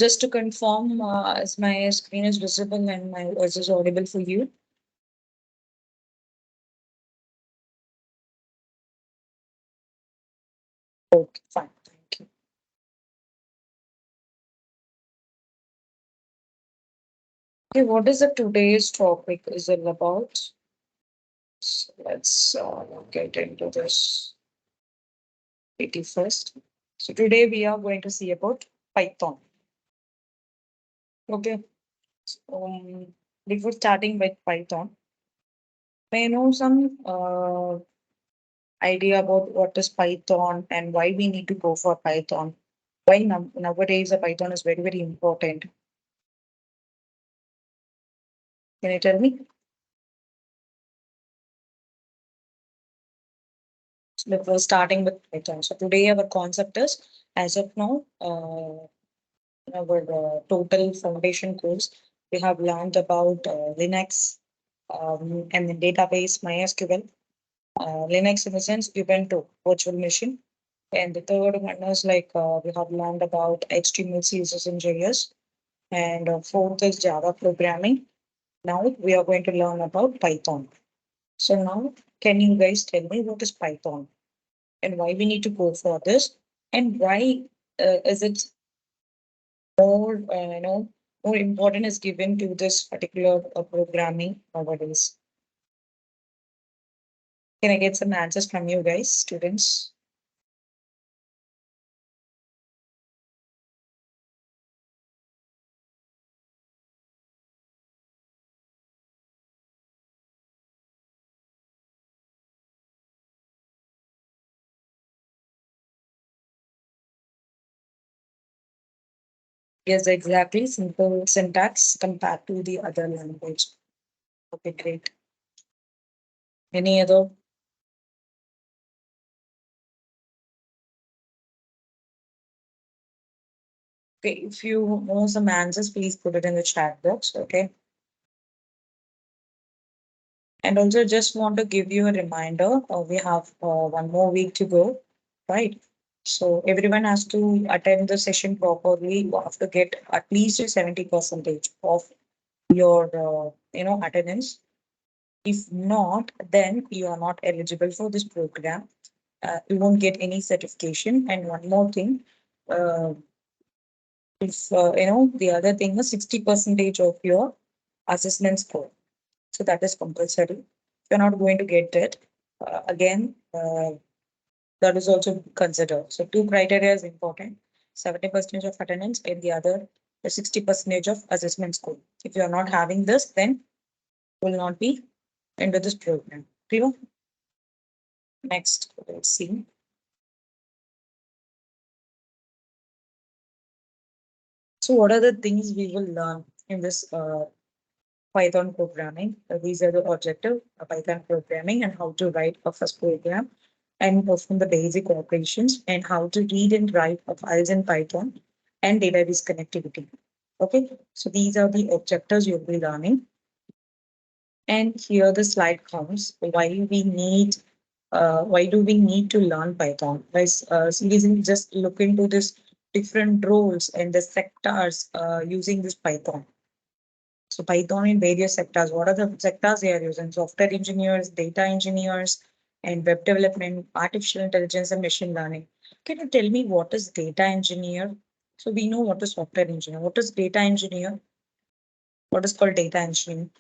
Just to confirm, as my screen is visible and my voice is audible for you. Okay, fine. Thank you. Okay, what is the today's topic is all about? So let's get into this PT first. So today we are going to see about Python. Okay. Before starting with Python, may I know some idea about what is Python and why we need to go for Python? Why nowadays a Python is very, very important? Can you tell me? So before starting with Python. So today our concept is, as of now, our total foundation course, we have learned about Linux and the database MySQL. Linux in the sense Ubuntu virtual machine. And the third one is like we have learned about HTML, CSS, and JS. And fourth is Java programming. Now we are going to learn about Python. So now, can you guys tell me what is Python and why we need to go for this, and why is it more, more important is given to this particular programming nowadays? Can I get some answers from you guys, students? Yes, exactly. Simple syntax compared to the other language. Okay, great. Any other? Okay, if you know some answers, please put it in the chat box. Okay. And also just want to give you a reminder, we have one more week to go, right? So everyone has to attend the session properly. You have to get at least a 70% of your, attendance. If not, then you are not eligible for this program. You won't get any certification. And one more thing, uh, if the other thing is 60% of your assessment score. So that is compulsory. If you're not going to get it, again, that is also considered. So two criteria is important: 70% of attendance, and the other the 60% of assessment score. If you are not having this, then will not be into this program. Clear? Next, let's see. So what are the things we will learn in this Python programming? These are the objective Python programming and how to write a first program and perform the basic operations and how to read and write a files in Python and database connectivity. Okay, so these are the objectives you'll be learning. And here the slide comes why do we need to learn Python? Guys, seriously, just look into this different roles and the sectors using this Python. So Python in various sectors. What are the sectors they are using? Software engineers, data engineers, and web development, artificial intelligence, and machine learning. Can you tell me what is data engineer? So we know what is software engineer. What is data engineer? What is called data engineering?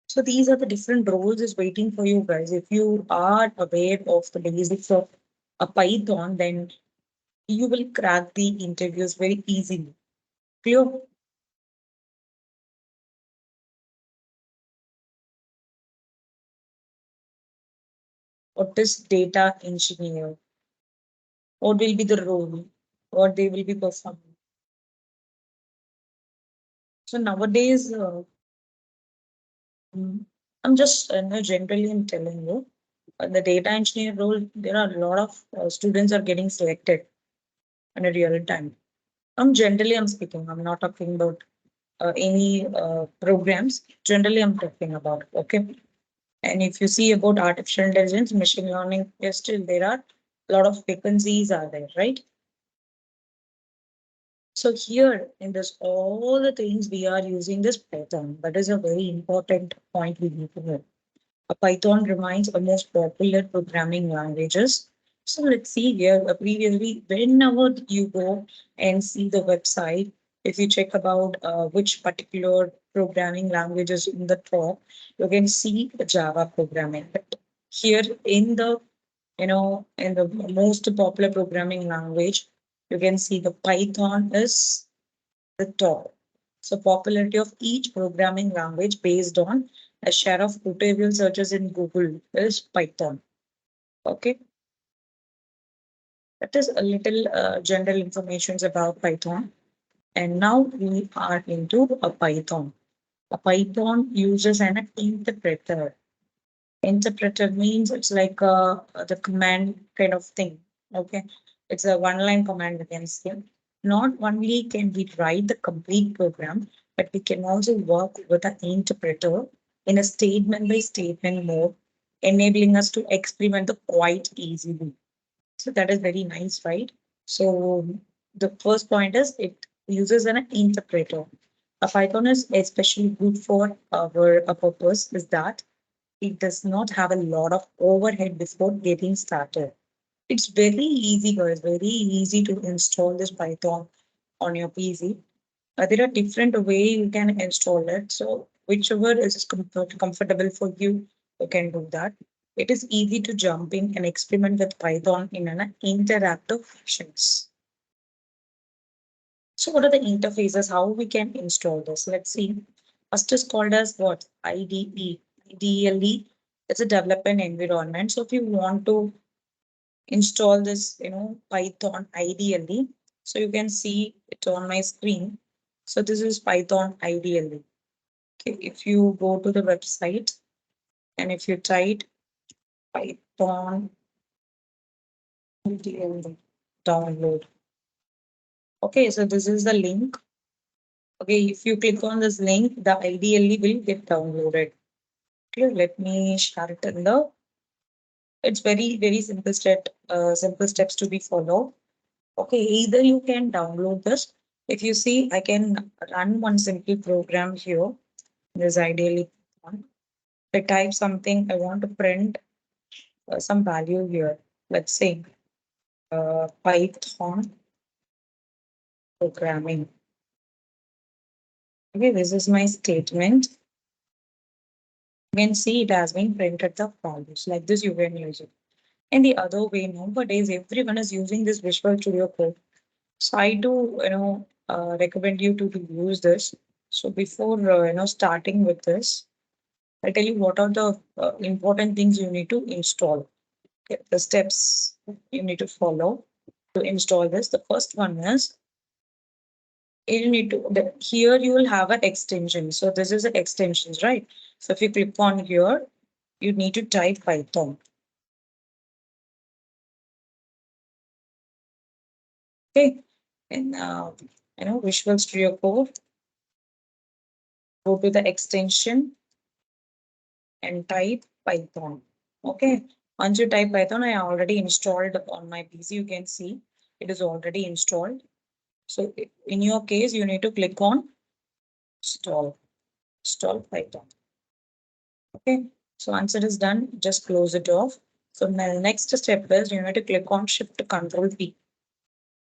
So these are the different roles is waiting for you guys. If you are aware of the basics of a Python, then you will crack the interviews very easily. Clear? What is data engineer? What will be the role? What they will be performing? So nowadays, I'm just generally I'm telling you, the data engineer role, there are a lot of students are getting selected in a real time. I'm speaking. I'm not talking about any programs. Generally, I'm talking about. Okay. And if you see about artificial intelligence, machine learning, yes, still there are a lot of vacancies are there, right? So here in this, all the things we are using this Python. That is a very important point we need to know. Python remains the most popular programming languages. So let's see here. Previously, whenever you go and see the website, if you check about which particular programming languages in the top, you can see the Java programming. But here in the in the most popular programming language, you can see the Python is the top. So popularity of each programming language based on a share of quotable searches in Google is Python. Okay, that is a little general information about Python. And now we are into a Python. A Python uses an interpreter. Interpreter means it's like the command kind of thing. Okay, it's a one-line command we can say. Not only can we write the complete program, but we can also work with an interpreter in a statement by statement mode, enabling us to experiment the quite easily. So that is very nice, right? So the first point is it uses an interpreter. A Python is especially good for our purpose is that it does not have a lot of overhead before getting started. It's very easy, guys, very easy to install this Python on your PC. There are different way you can install it. So whichever is comfortable for you, you can do that. It is easy to jump in and experiment with Python in an interactive fashions. So what are the interfaces? How we can install this? Let's see. First is called as what? IDE. IDLE. It's a development environment. So if you want to install this, Python ideally. So you can see it on my screen. So this is Python ideally. Okay, if you go to the website and if you type Python ideally download. Okay, so this is the link. Okay, if you click on this link, the ideally will get downloaded. Okay, let me share it in the. It's very, very simple steps to be followed. Okay, either you can download this. If you see, I can run one simple program here. This ideally one. I type something, I want to print some value here. Let's say Python programming. Okay, this is my statement. You can see it has been printed the values. Like this, you can use it. And the other way, nowadays, everyone is using this Visual Studio Code. So I do, recommend you to use this. So before, starting with this, I tell you what are the important things you need to install. Okay, the steps you need to follow to install this. The first one is you need to, here you will have an extension. So this is the extensions, right? So if you click on here, you need to type Python. Okay. And, Visual Studio Code, go to the extension and type Python. Okay. Once you type Python, I already installed on my PC. You can see it is already installed. So in your case, you need to click on install Python. Okay. So once it is done, just close it off. So the next step is you need to click on Shift Control P.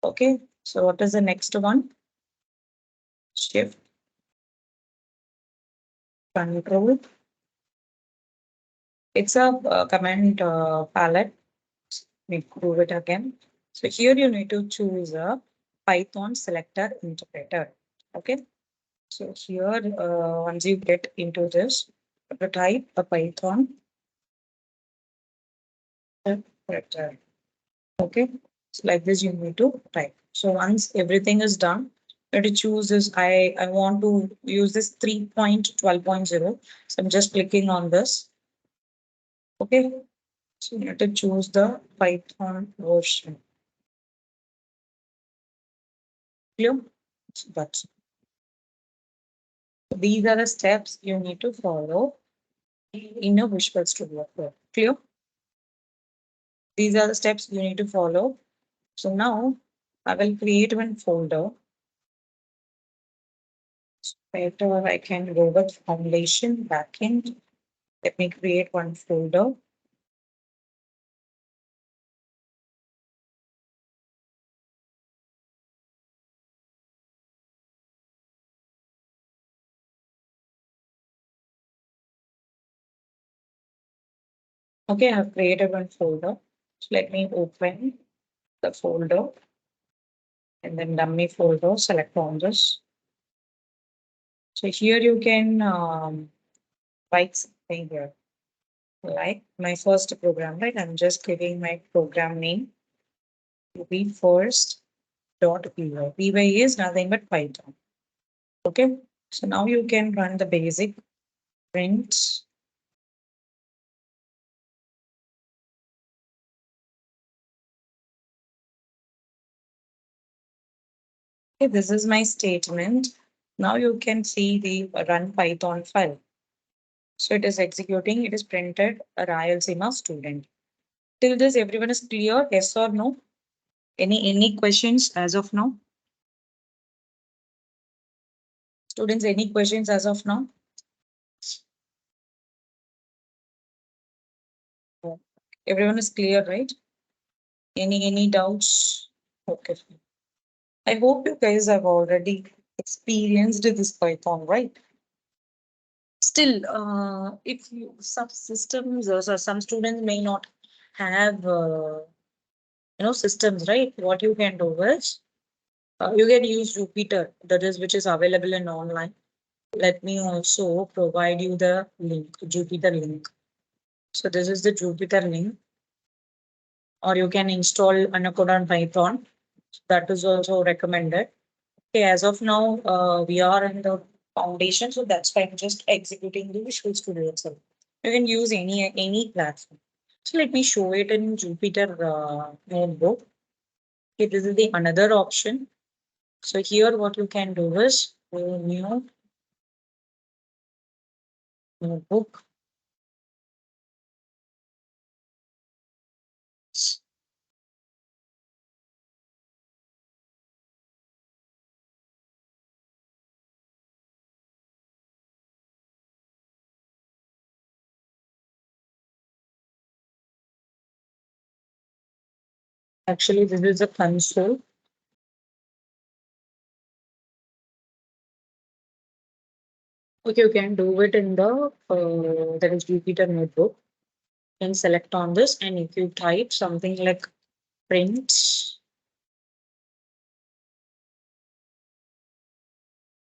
Okay. So what is the next one? Shift Control. It's a command palette. Let me prove it again. So here you need to choose a Python selector interpreter. Okay. So here, once you get into this, you type a Python interpreter. Okay. So like this, you need to type. So once everything is done, you need to choose this. I want to use this 3.12.0. So I'm just clicking on this. Okay. So you need to choose the Python version. Clear? So that's these are the steps you need to follow in a Visual Studio Code. Clear? These are the steps you need to follow. So now I will create one folder. Better, I can go with foundation backend. Let me create one folder. Okay, I've created one folder. So let me open the folder and then dummy folder, select on this. So here you can write something here. Like my first program, right? I'm just giving my program name to be first dot py. Py is nothing but Python. Okay. So now you can run the basic print. Okay, this is my statement. Now you can see the run Python file. So it is executing, it is printed a Rayalaseema student. Till this, everyone is clear? Yes or no? Any questions as of now? Students, any questions as of now? Everyone is clear, right? Any doubts? Okay. I hope you guys have already experienced this Python, right? Still, if you some systems or some students may not have systems, right? What you can do is you can use Jupyter, that is which is available in online. Let me also provide you the link, Jupyter link. So this is the Jupyter link, or you can install Anaconda on Python. That is also recommended. Okay, as of now, we are in the foundation, so that's why I'm just executing the Visual Studio itself. You can use any platform. So let me show it in Jupyter notebook. Okay, this is the another option. So here, what you can do is go new notebook. Actually, this is a console. Okay, you can do it in the that is Jupyter notebook. You can select on this, and if you type something like print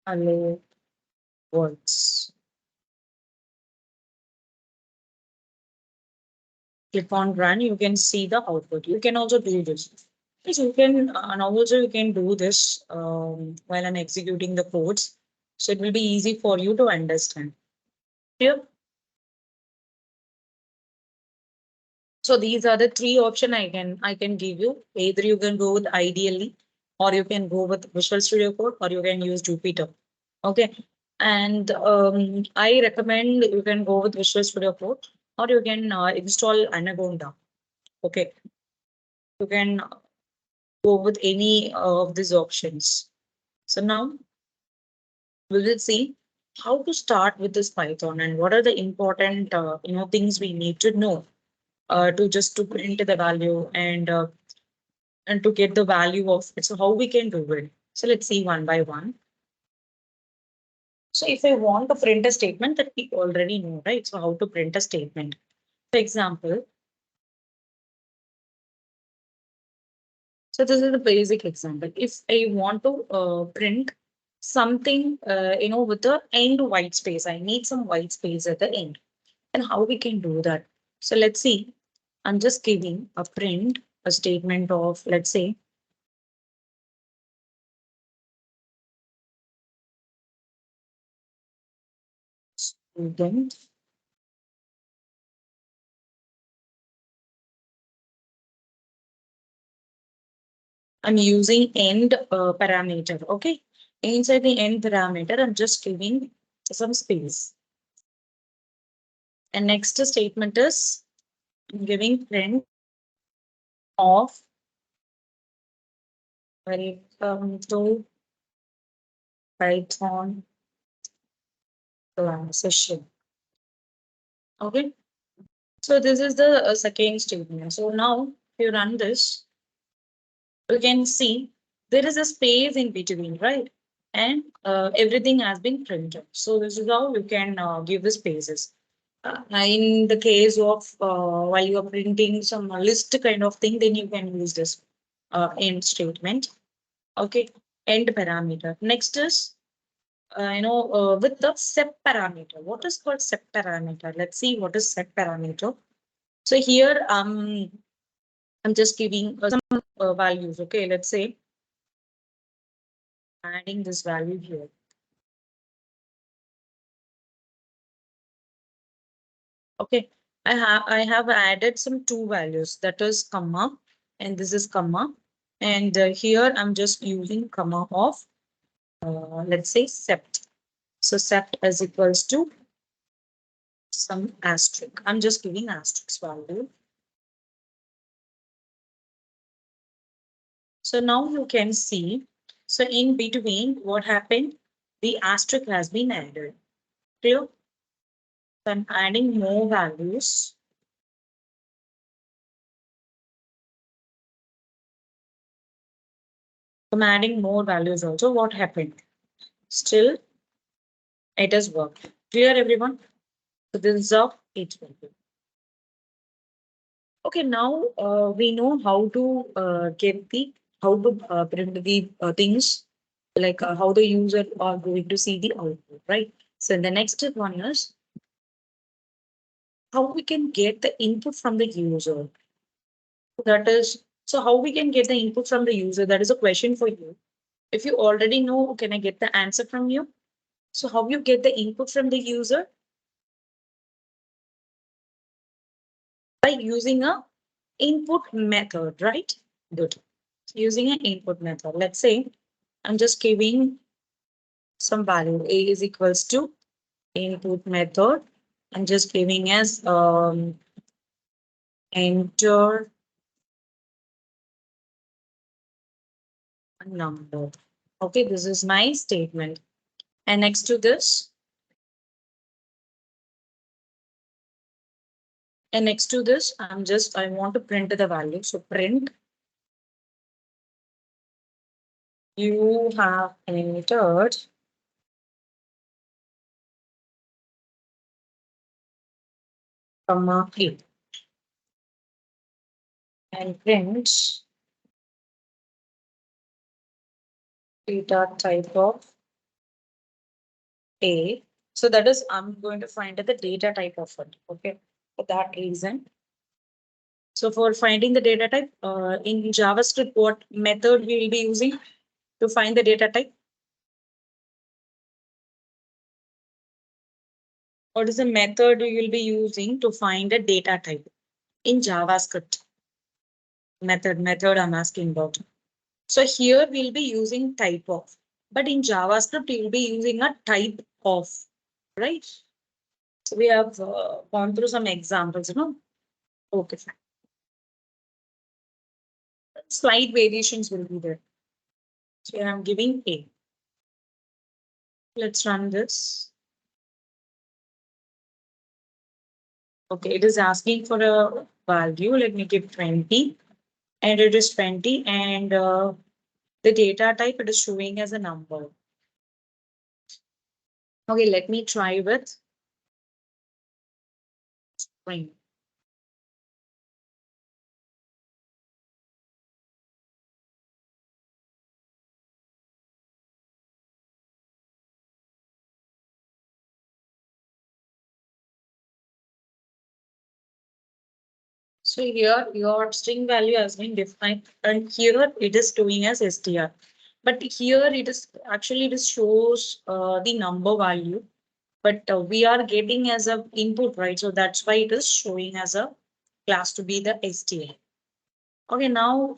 hello words, click on run, you can see the output. You can also do this. Yes, you can, and also you can do this while I'm executing the codes. So it will be easy for you to understand. Here, so these are the three options I can give you. Either you can go with ideally, or you can go with Visual Studio Code, or you can use Jupyter. Okay. And I recommend you can go with Visual Studio Code, or you can install Anaconda. Okay. You can go with any of these options. So now we will see how to start with this Python and what are the important things we need to know to just to print the value and to get the value of it. So how we can do it. So let's see one by one. So if I want to print a statement that we already know, right? So how to print a statement. For example, so this is the basic example. If I want to print something, with the end white space, I need some white space at the end. And how we can do that? So let's see. I'm just giving a print, a statement of, let's say, student. I'm using end parameter. Okay. Inside the end parameter, I'm just giving some space. And next statement is I'm giving print of welcome to Python session. Okay. So this is the second statement. So now if you run this, you can see there is a space in between, right? And everything has been printed. So this is how you can give the spaces. In the case of while you are printing some list kind of thing, then you can use this end statement. Okay, end parameter. Next is with the set parameter. What is called set parameter? Let's see what is set parameter. So here I'm just giving some values. Okay, let's say adding this value here. Okay, I have added some two values, that is comma and this is comma, and here I'm just using comma of let's say sept. So sept is equals to some asterisk. I'm just giving asterisk value. So now you can see. So in between, what happened? The asterisk has been added. Clear? So I'm adding more values. I'm adding more values also. What happened? Still, it has worked. Clear, everyone? So this is how it will be. Okay, now we know how to get the how to print the things, like how the user are going to see the output, right? So the next one is how we can get the input from the user. That is, so how we can get the input from the user? That is a question for you. If you already know, can I get the answer from you? So how you get the input from the user? By using a input method, right? Good. Using an input method. Let's say I'm just giving some value. A is equals to input method. I'm just giving as enter a number. Okay, this is my statement. And next to this, I want to print the value. So print, you have entered comma A, and print data type of A. So that is, I'm going to find the data type of it. Okay, for that reason. So for finding the data type in JavaScript, what method we will be using to find the data type? What is the method you will be using to find a data type in JavaScript? Method I'm asking about. So here we'll be using type of, but in JavaScript you'll be using a type of, right? So we have gone through some examples, Okay, fine. Slight variations will be there. So here I'm giving A. Let's run this. Okay, it is asking for a value. Let me give 20, and it is 20, and the data type it is showing as a number. Okay, let me try with string. So here your string value has been defined, and here it is showing as str. But here it is actually it shows the number value, but we are getting as a input, right? So that's why it is showing as a class to be the str. Okay, now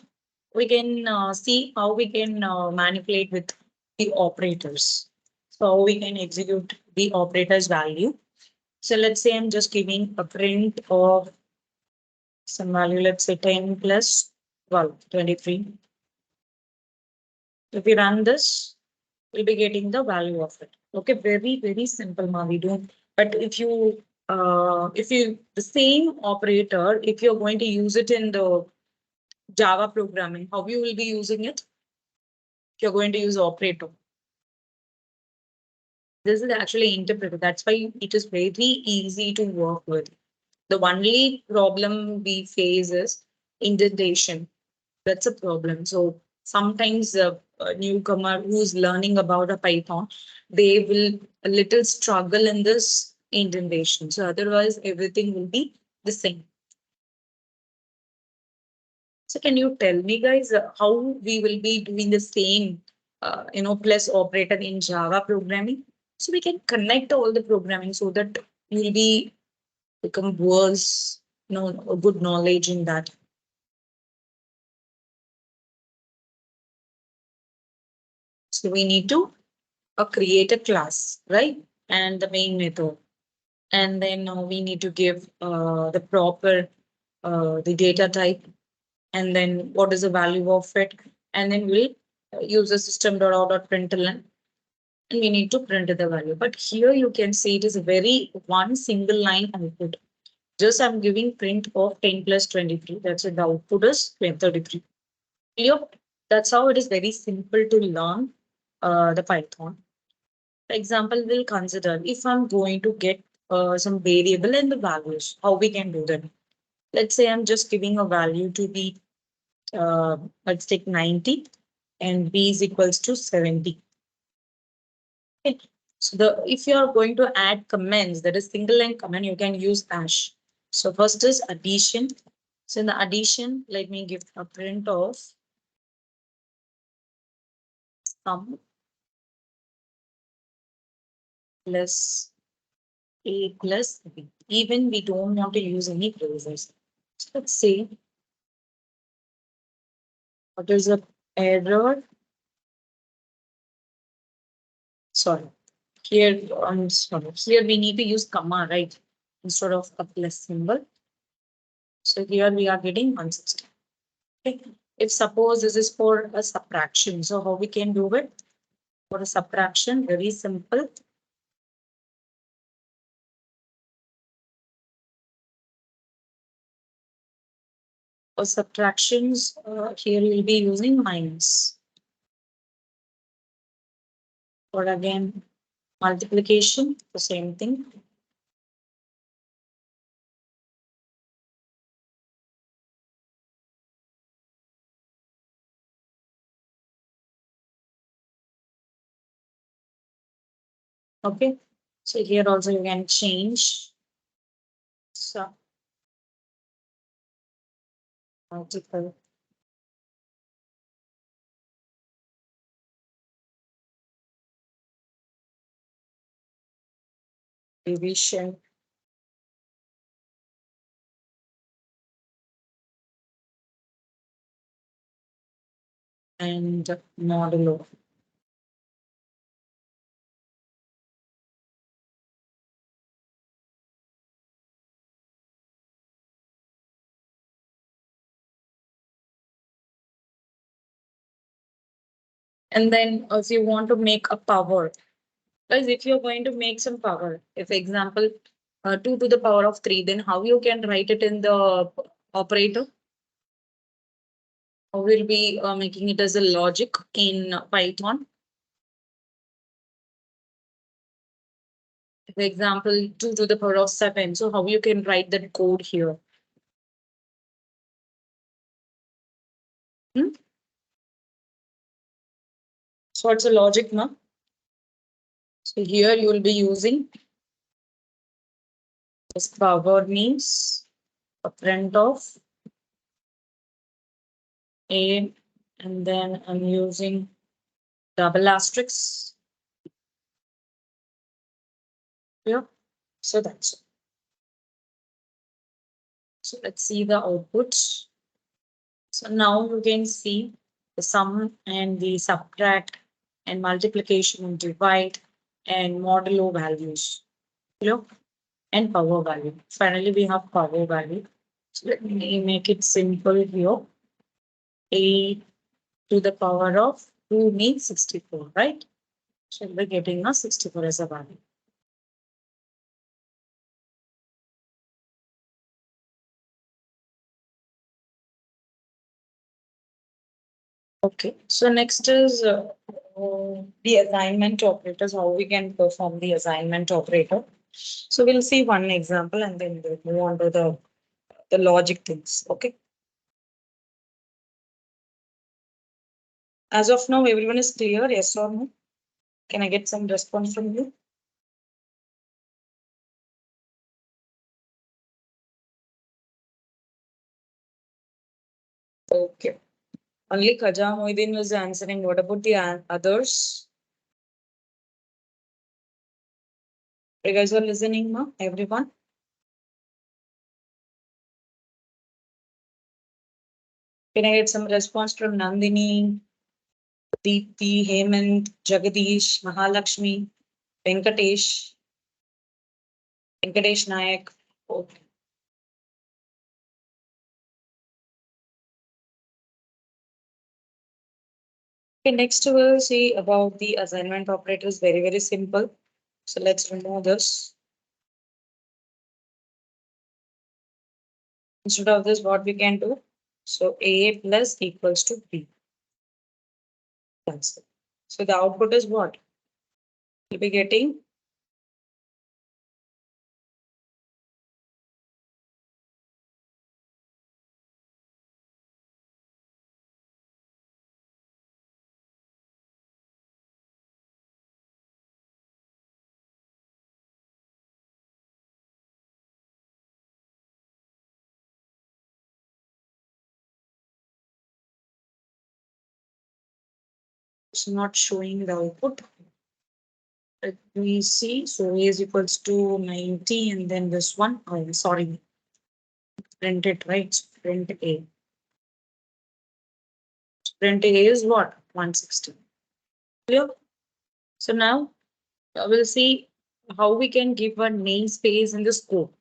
we can see how we can manipulate with the operators. So how we can execute the operator's value. So let's say I'm just giving a print of some value, let's say 10 plus 12, 23. If we run this, we'll be getting the value of it. Okay, very, very simple, ma. We don't. But if you the same operator, if you're going to use it in the Java programming, how you will be using it? If you're going to use operator, this is actually interpreted. That's why it is very easy to work with. The only problem we face is indentation. That's a problem. So sometimes a newcomer who's learning about a Python, they will a little struggle in this indentation. So otherwise, everything will be the same. So can you tell me, guys, how we will be doing the same, plus operator in Java programming? So we can connect all the programming so that you'll be become worse, a good knowledge in that. So we need to create a class, right? And the main method. And then we need to give the proper the data type, and then what is the value of it, and then we'll use the system.out.println, and we need to print the value. But here you can see it is a very one single line output. Just I'm giving print of 10 plus 23. That's it. The output is 33. Yep. That's how it is very simple to learn the Python. For example, we'll consider if I'm going to get some variable and the values, how we can do that. Let's say I'm just giving a value to be, let's take 90 and b is equals to 70. Okay. So if you are going to add comments, that is single line comment, you can use hash. So first is addition. So in the addition, let me give a print of sum plus a plus b. Even we don't want to use any closures. So let's say what is the error? Sorry, here I'm sorry. Here we need to use comma, right? Instead of a plus symbol. So here we are getting 160. Okay. If suppose this is for a subtraction, so how we can do it? For a subtraction, very simple. For subtractions, here we'll be using minus. Or again, multiplication, the same thing. Okay. So here also you can change. So multiple. Division. And modulo. And then if you want to make a power, guys, if you're going to make some power, if example 2 to the power of 3, then how you can write it in the operator? How will be making it as a logic in Python? For example, 2 to the power of 7. So how you can write that code here? Hmm? So it's a logic now. So here you will be using this power means a print of a, and then I'm using double asterisk. Yeah. So that's it. So let's see the output. So now you can see the sum and the subtract and multiplication and divide and modulo values, and power value. Finally, we have power value. So let me make it simple here. A to the power of 2 means 64, right? So we're getting a 64 as a value. Okay, so next is the assignment operators, how we can perform the assignment operator. So we'll see one example and then we'll move on to the logic things. Okay. As of now, everyone is clear, yes or no? Can I get some response from you? Okay. Only Khaja Moidin was answering. What about the others? You guys are listening, ma? Everyone? Can I get some response from Nandini, Deepti, Hemant, Jagadish, Mahalakshmi, Venkatesh, Venkatesh Nayak? Okay. Okay, next we'll see about the assignment operators. Very, very simple. So let's remove this. Instead of this, what we can do? So A plus equals to B. That's it. So the output is what? We'll be getting it's not showing the output. Let me see. So A is equals to 90 and then this one. Oh, sorry. Print it, right? Print A. Print A is what? 160. Clear? So now we'll see how we can give a namespace in the scope.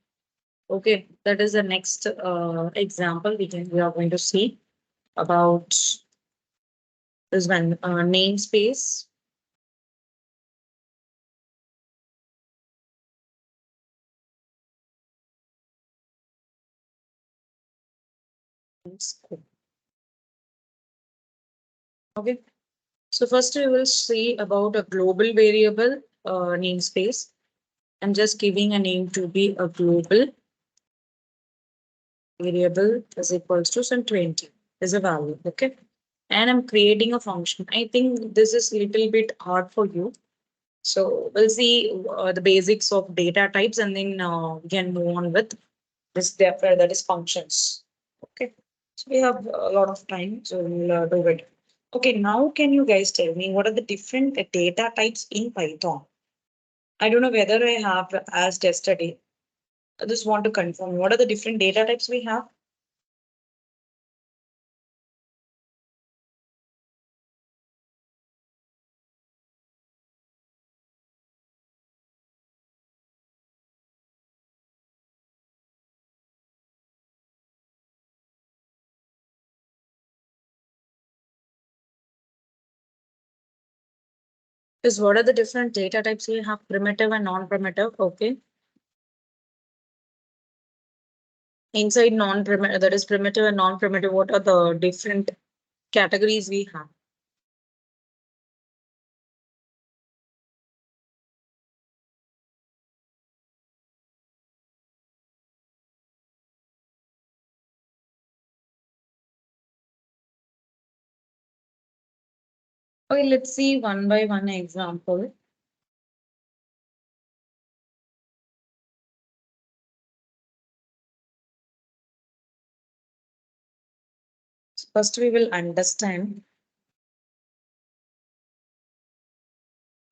Okay, that is the next example we are going to see about this one namespace. Scope. Okay, so first we will see about a global variable namespace. I'm just giving a name to be a global variable is equals to some 20 is a value. Okay, and I'm creating a function. I think this is a little bit hard for you. So we'll see the basics of data types and then we can move on with this that is functions. Okay, so we have a lot of time, so we'll do it. Okay, now can you guys tell me what are the different data types in Python? I don't know whether I have asked yesterday. I just want to confirm what are the different data types we have. Is what are the different data types we have? Primitive and non-primitive. Okay. Inside non-primitive, that is primitive and non-primitive. What are the different categories we have? Okay, let's see one by one example. First, we will understand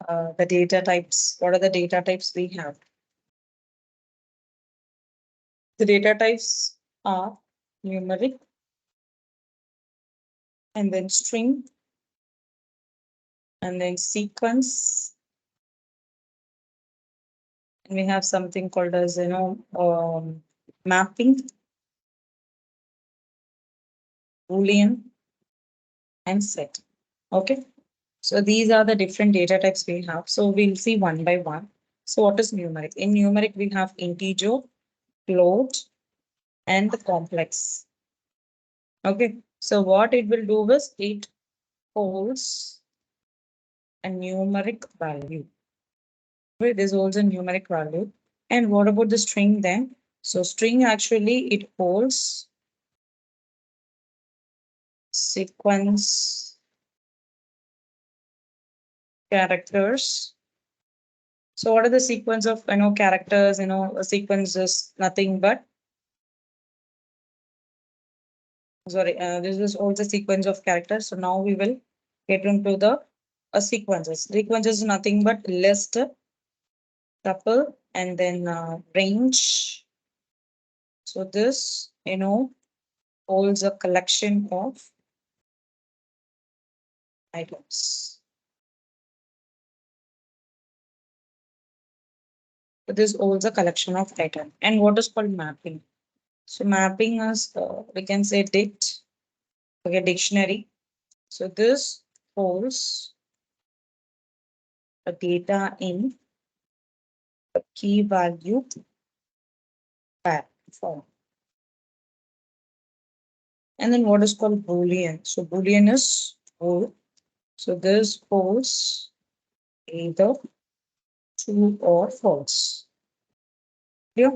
the data types. What are the data types we have? The data types are numeric and then string and then sequence. And we have something called as, mapping, Boolean, and set. Okay. So these are the different data types we have. So we'll see one by one. So what is numeric? In numeric, we have integer, float, and the complex. Okay. So what it will do is it holds a numeric value. Okay, this holds a numeric value. And what about the string then? So string actually it holds sequence characters. So what are the sequence of characters? A sequence is nothing but sorry. This is also sequence of characters. So now we will get into the sequences. Sequences is nothing but list, tuple, and then range. So this holds a collection of items. So this holds a collection of items. And what is called mapping? So mapping is we can say dict, okay, dictionary. So this holds a data in a key value pair form. And then what is called Boolean? So Boolean is bool. So this holds either true or false. Yeah.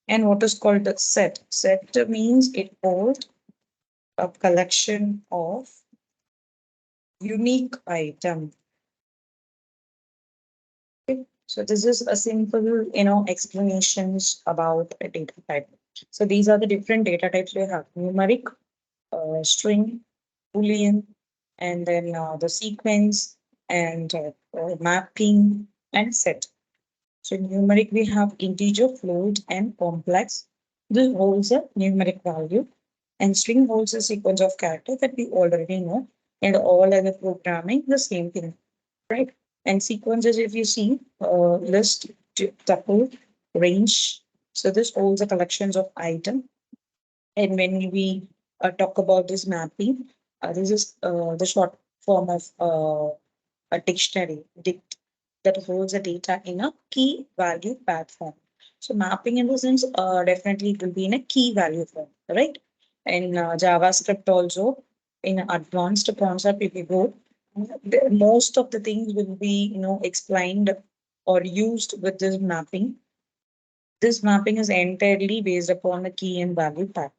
And what is called the set? Set means it holds a collection of unique item. Okay. So this is a simple, explanations about a data type. So these are the different data types we have: numeric, string, boolean, and then the sequence and mapping and set. So numeric we have integer, float, and complex. This holds a numeric value, and string holds a sequence of characters that we already know, and all other programming the same thing, right? And sequences, if you see, list, tuple, range. So this holds a collections of item. And when we talk about this mapping, this is the short form of a dictionary that holds the data in a key value path form. So mapping in the sense, definitely it will be in a key value form, right? In JavaScript also, in advanced concept, if you go, most of the things will be, explained or used with this mapping. This mapping is entirely based upon the key and value path.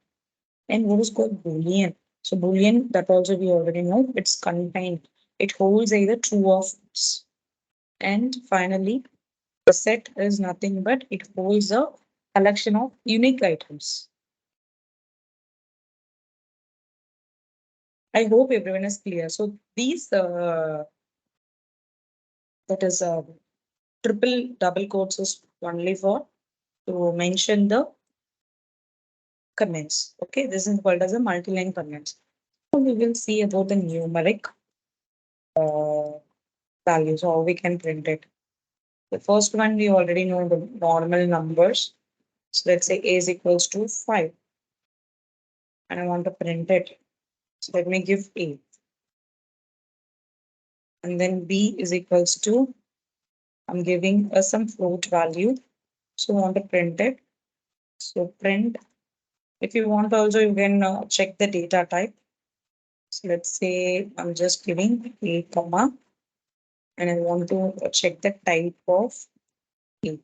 And what is called Boolean? So Boolean, that also we already know, it's contained. It holds either true or false. And finally, the set is nothing but it holds a collection of unique items. I hope everyone is clear. So these, that is triple double quotes is only for to mention the comments. Okay, this is called as a multi-line comments. So we will see about the numeric uh, values, how we can print it. The first one, we already know the normal numbers. So let's say A is equals to 5. And I want to print it. So let me give A. And then B is equals to, I'm giving some float value. So I want to print it. So print. If you want also, you can check the data type. So let's say I'm just giving A comma. And I want to check the type of A.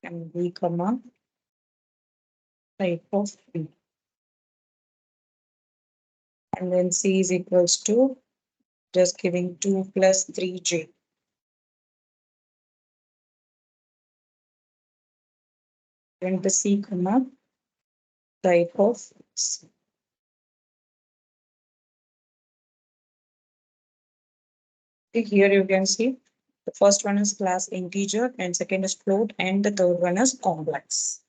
And B comma type of B. And then C is equals to just giving 2 plus 3J. And the C comma type of C. Here you can see the first one is class integer and second is float and the third one is complex.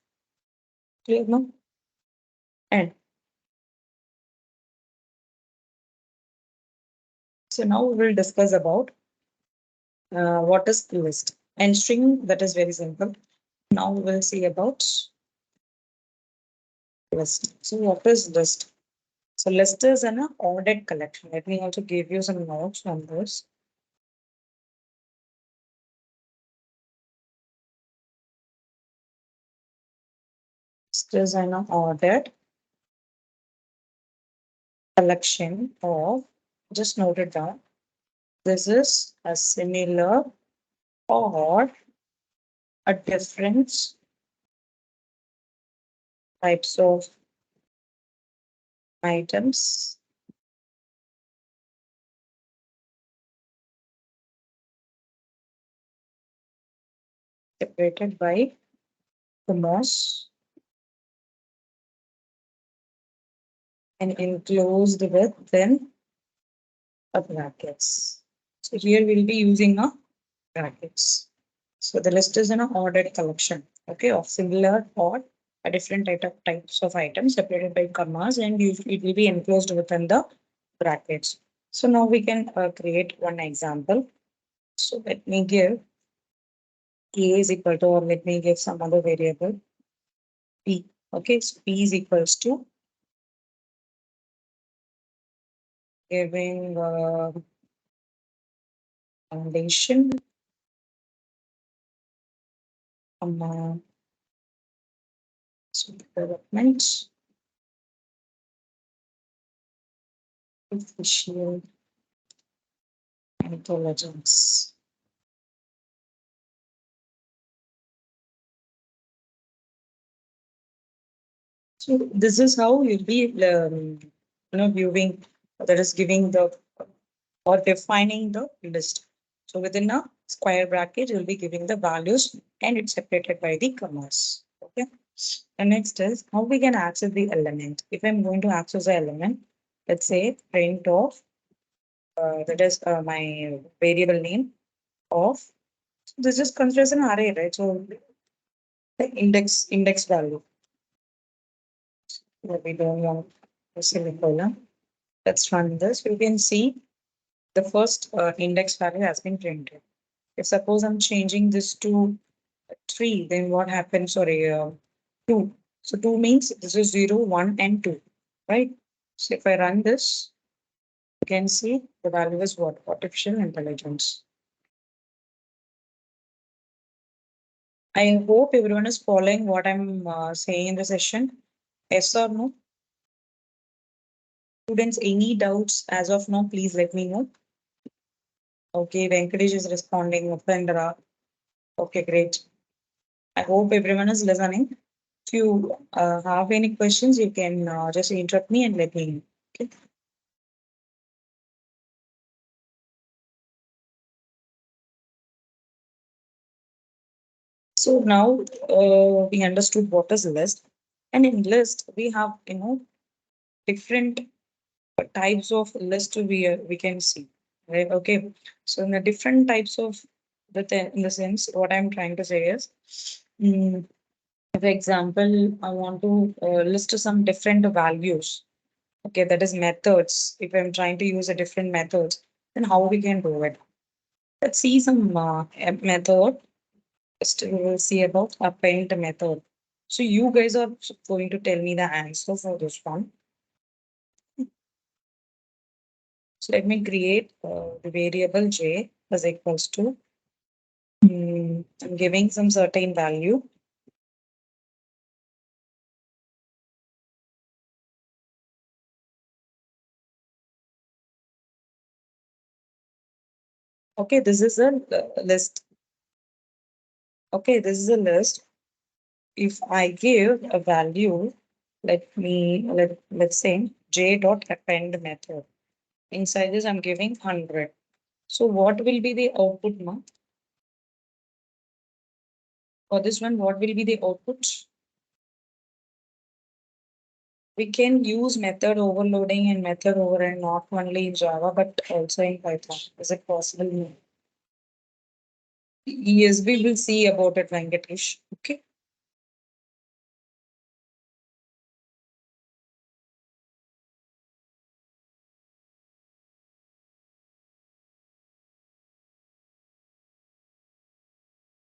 Clear now? And so now we will discuss about what is list and string. That is very simple. Now we will see about list. So what is list? So list is an ordered collection. Let me also give you some notes on this. List is an ordered collection of, just note it down. This is a similar or a different types of items separated by the moss and enclosed with then a brackets. So here we'll be using a brackets. So the list is an ordered collection, okay, of similar or a different types of items separated by commas, and it will be enclosed within the brackets. So now we can create one example. So let me give a is equal to, or let me give some other variable p. Okay, so p is equals to giving foundation, comma, so development, official intelligence. So this is how you'll be, viewing, that is giving the or defining the list. So within a square bracket, you'll be giving the values and it's separated by the commas. Okay. The next is how we can access the element. If I'm going to access the element, let's say print of, that is my variable name of, this is considered an array, right? So the index value. What we don't want a semicolon. Let's run this. You can see the first index value has been printed. If suppose I'm changing this to 3, then what happens? Sorry, 2. So 2 means this is 0, 1, and 2, right? So if I run this, you can see the value is what? Artificial intelligence. I hope everyone is following what I'm saying in the session. Yes or no? Students, any doubts as of now, please let me know. Okay, Venkatesh is responding. Upendra. Okay, great. I hope everyone is listening. If you have any questions, you can just interrupt me and let me know. Okay. So now we understood what is list, and in list we have different types of list we can see, right? Okay. So in the different types of in the sense, what I'm trying to say is, mm, for example, I want to list some different values. Okay, that is methods. If I'm trying to use a different methods, then how we can do it? Let's see some method. First, we will see about append method. So you guys are going to tell me the answer for this one. So let me create the variable j is equals to, I'm giving some certain value. Okay, this is a list. Okay, this is a list. If I give a value, let's say j dot append method. Inside this, I'm giving 100. So what will be the output now? For this one, what will be the output? We can use method overloading and method override not only in Java but also in Python. Is it possible? Yes, we will see about it, Venkatesh. Okay.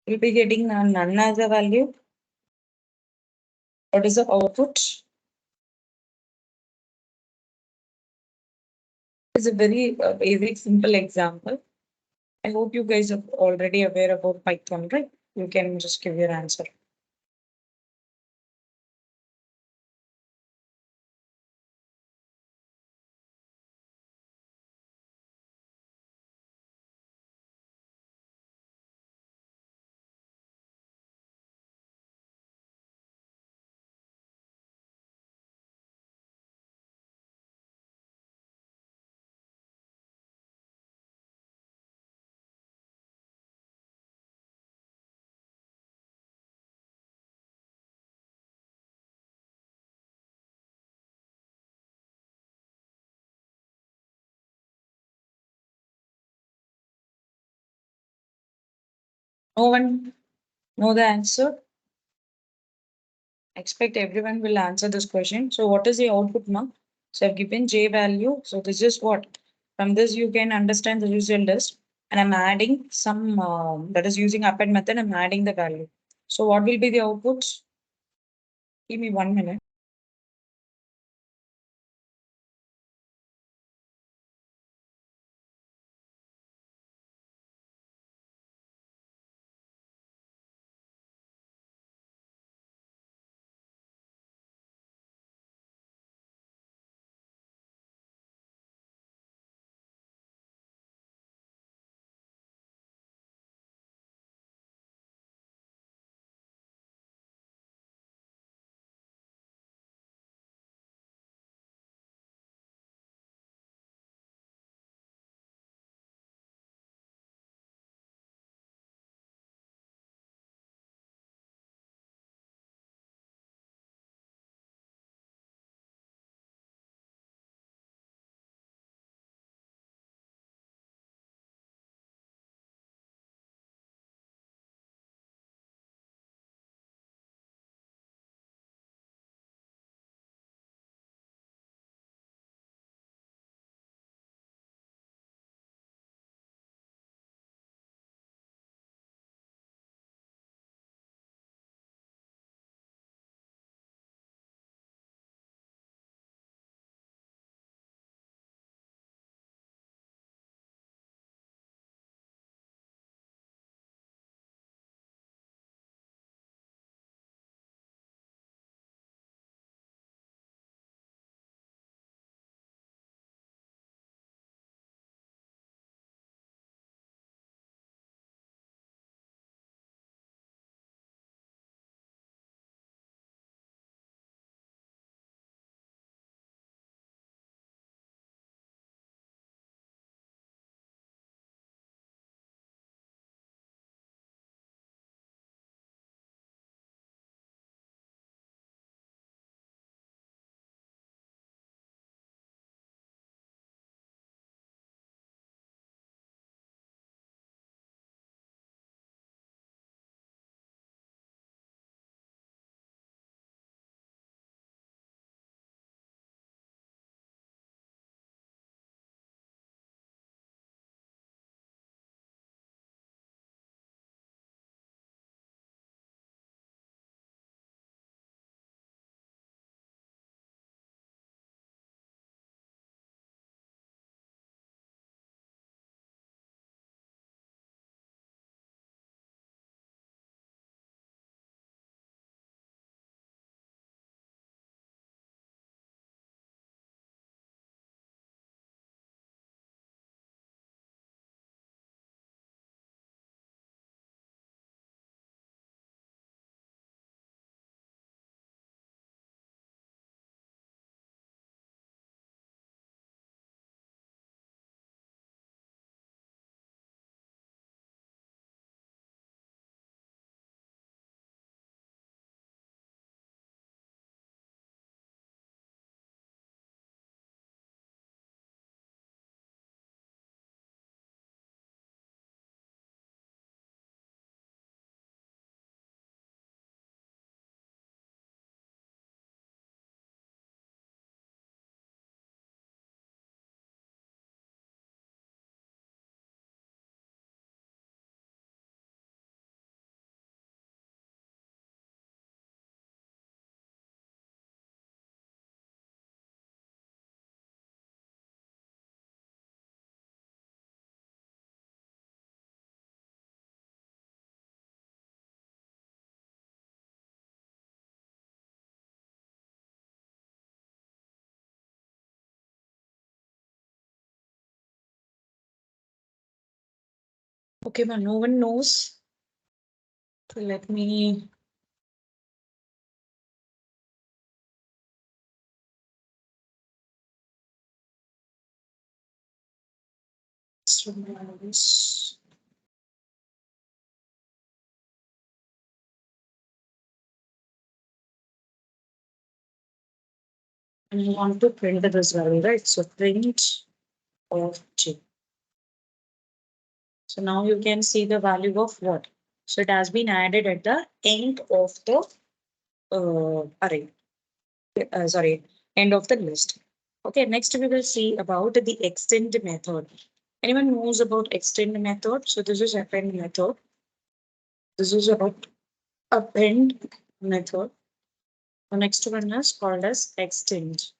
We'll be getting none as a value. What is the output? It's a very basic, simple example. I hope you guys are already aware about Python, right? You can just give your answer. No one know the answer. Expect everyone will answer this question. So what is the output mark? So I've given J value. So this is what? From this you can understand the usual list. And I'm adding some, that is using append method, I'm adding the value. So what will be the outputs? Give me 1 minute. Okay, but no one knows. So let me. Summarize. And you want to print this value, right? So print of J. So now you can see the value of what? So it has been added at the end of the array. Sorry, end of the list. Okay, next we will see about the extend method. Anyone knows about extend method? So this is append method. This is about append method. The next one is called as extend.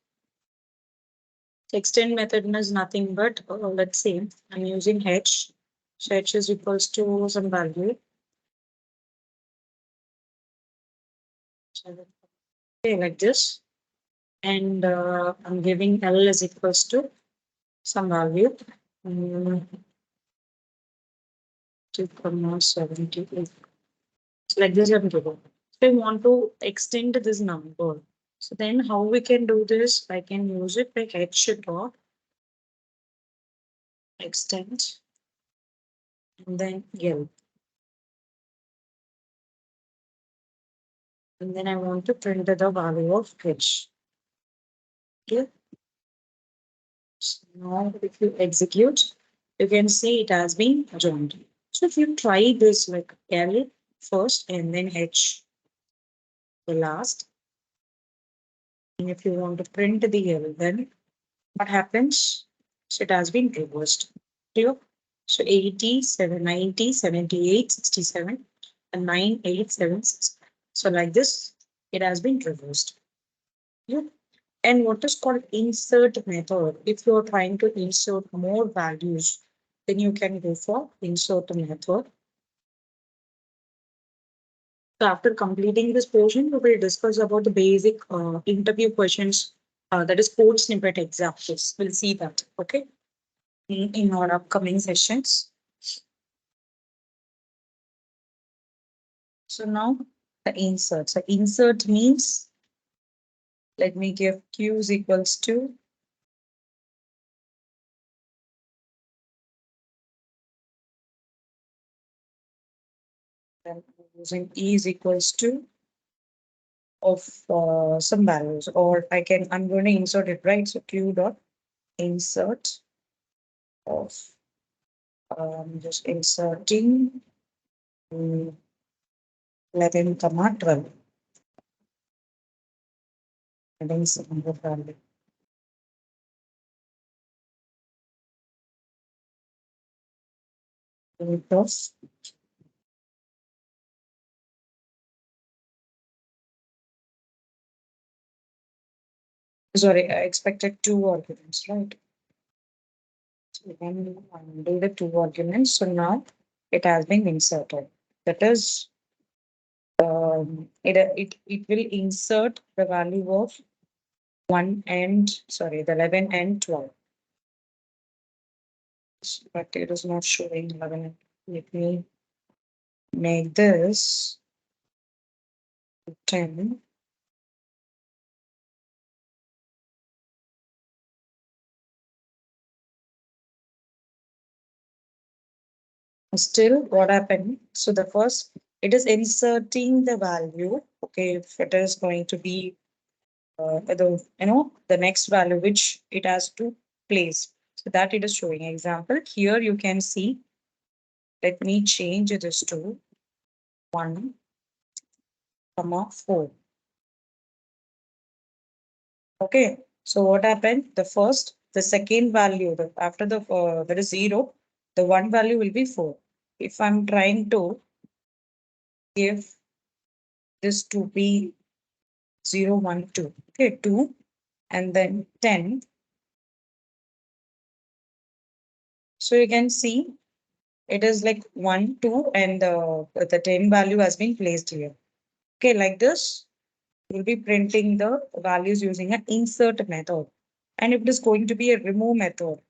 Extend method is nothing but, let's say I'm using h. So h is equals to some value. So, okay, like this. And I'm giving L is equals to some value. 2,78. So like this I'm giving. So I want to extend this number. So then how we can do this? I can use it like h dot extend and then L. And then I want to print the value of h. Okay. So now if you execute, you can see it has been joined. So if you try this like L first and then H the last, and if you want to print the L, then what happens? So it has been reversed. Clear? So 80, 90, 78, 67, and 9876. So like this, it has been reversed. Yeah. And what is called insert method? If you're trying to insert more values, then you can go for insert method. So after completing this portion, we will discuss about the basic interview questions, that is code snippet examples. We'll see that, okay, in our upcoming sessions. So now the insert. So insert means, let me give q is equals to, then using e is equals to of some values, or I'm going to insert it, right? So q dot insert of, just inserting 11 comma 12. Adding some more value. Root of, sorry, I expected two arguments, right? So then do the two arguments. So now it has been inserted. That is, it will insert the value of 1 and, sorry, the 11 and 12. But it is not showing 11. Let me make this 10. Still, what happened? So the first, it is inserting the value. Okay, if it is going to be the next value which it has to place. So that it is showing. Example, here you can see, let me change this to 1, 4. Okay, so what happened? The second value, after there is 0, the one value will be 4. If I'm trying to give this to be 0, 1, 2, okay, 2, and then 10. So you can see it is like 1, 2, and the 10 value has been placed here. Okay, like this, we'll be printing the values using an insert method. And if it is going to be a remove method,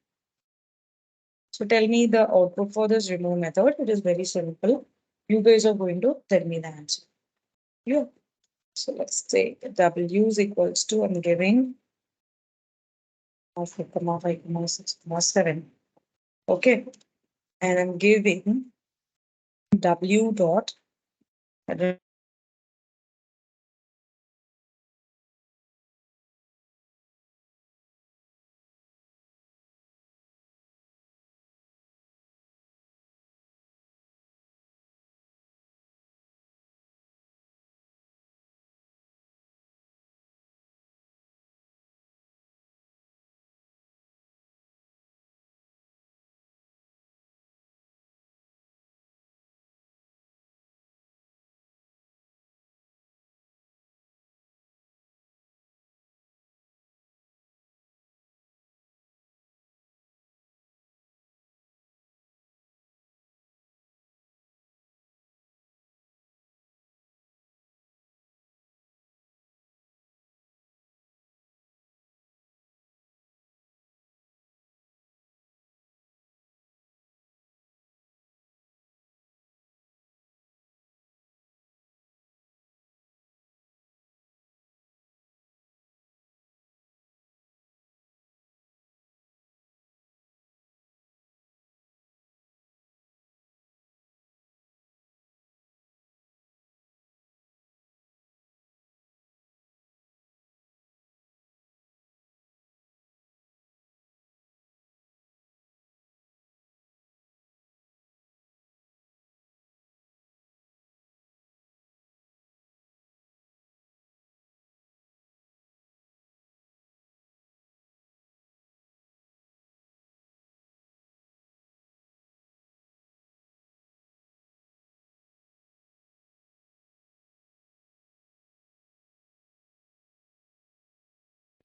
So tell me the output for this remove method. It is very simple. You guys are going to tell me the answer. Yeah. So let's say W is equals to, I'm giving 5,6,7. Okay. And I'm giving W dot.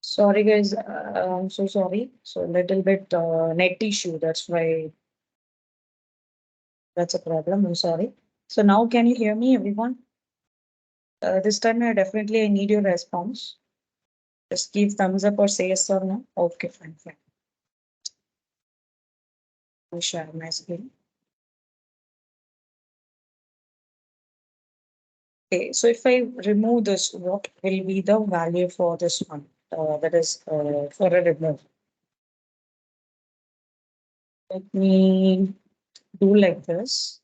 Sorry, guys. I'm so sorry. So little bit net issue. That's why that's a problem. I'm sorry. So now can you hear me, everyone? This time I need your response. Just give thumbs up or say yes or no. Okay, fine, fine. I'll share my screen. Okay, so if I remove this, what will be the value for this one? That is for a remove. Let me do like this.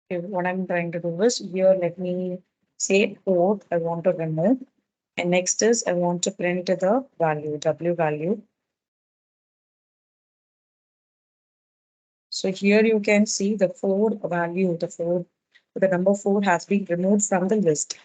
Okay, what I'm trying to do is here, let me say code I want to remove. And next is I want to print the value, W value. So here you can see the 4 value, the number 4 has been removed from the list.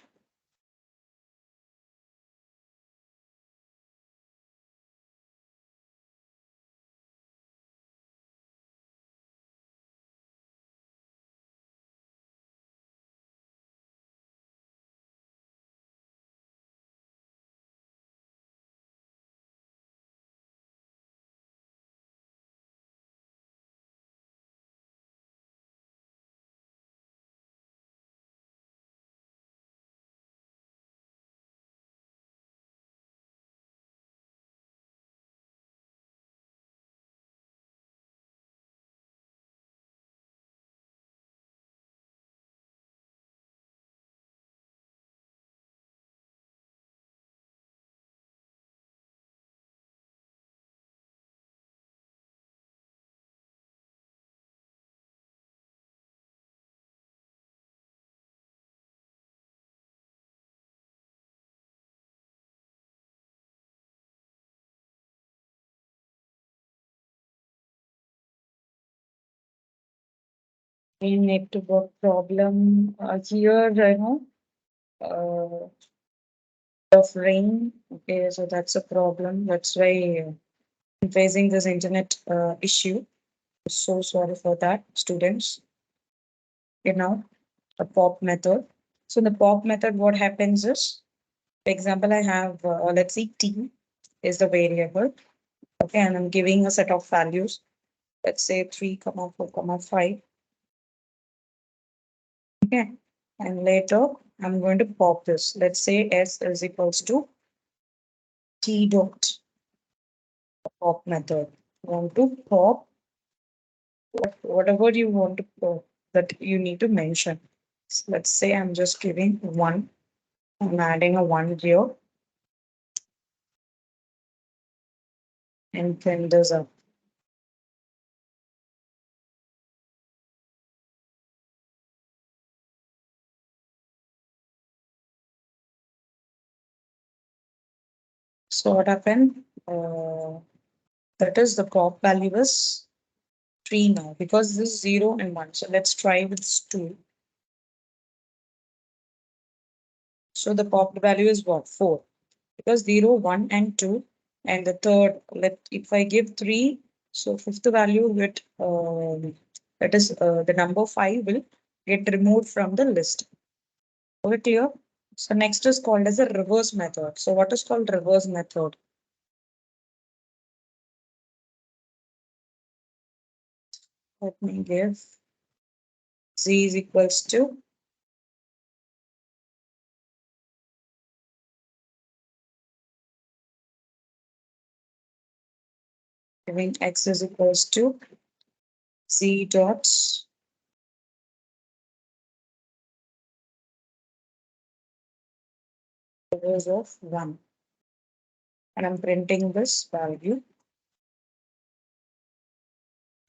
In network problem here, uh, of rain. Okay, so that's a problem. That's why I'm facing this internet issue. So sorry for that, students. A pop method. So in the pop method, what happens is, for example, I have, let's see, T is the variable. Okay, and I'm giving a set of values. Let's say 3, 4, 5. Okay, and later I'm going to pop this. Let's say S is equals to T dot. pop method. You want to pop whatever you want to pop that you need to mention. So let's say I'm just giving one. I'm adding a one here and print this up. So what happened? That is the pop value is 3 now because this is 0 and 1. So let's try with 2. So the pop value is what? 4. Because 0, 1, and 2. And the third, if I give 3, so fifth value with that is the number 5 will get removed from the list. Okay, clear? So next is called as a reverse method. So what is called reverse method? Let me give z is equals to giving x is equals to z dot reverse of 1. And I'm printing this value.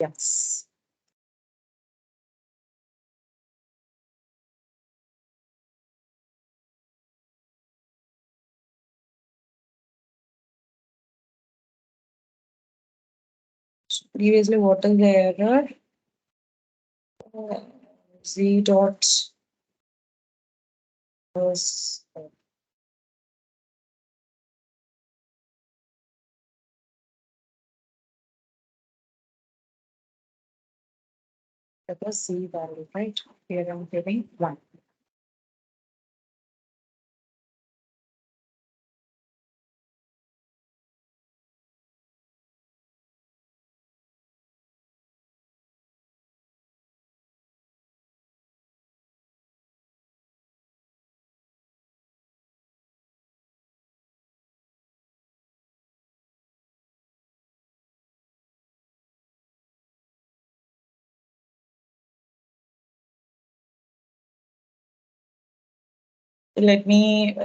Yes. So previously, what is the error? Z dot was that was Z value, right? Here I'm giving 1. Let me,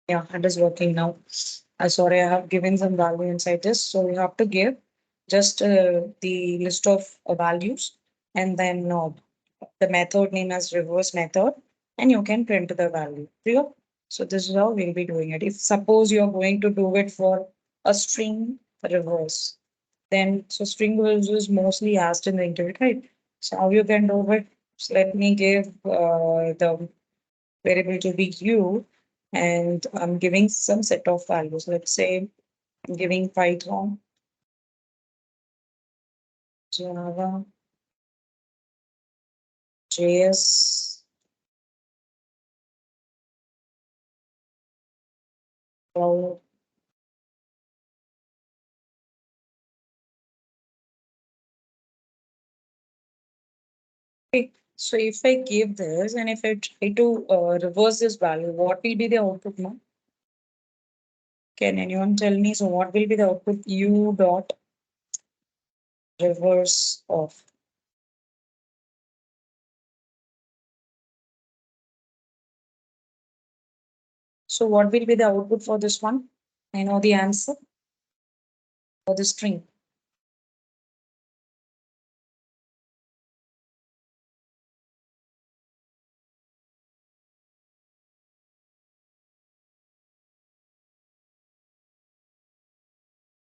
yeah, it is working now. Sorry, I have given some value inside this. So you have to give just the list of values and then the method name as reverse method, and you can print the value. Clear? So this is how we'll be doing it. If suppose you're going to do it for a string reverse, then so string reverse is mostly asked in the interview, right? So how you can do it? So let me give the variable to be u, and I'm giving some set of values. Let's say I'm giving Python, Java, JS, cloud. Okay. So if I give this and if I try to reverse this value, what will be the output now? Can anyone tell me? So what will be the output? U dot reverse of. So what will be the output for this one? I know the answer for the string.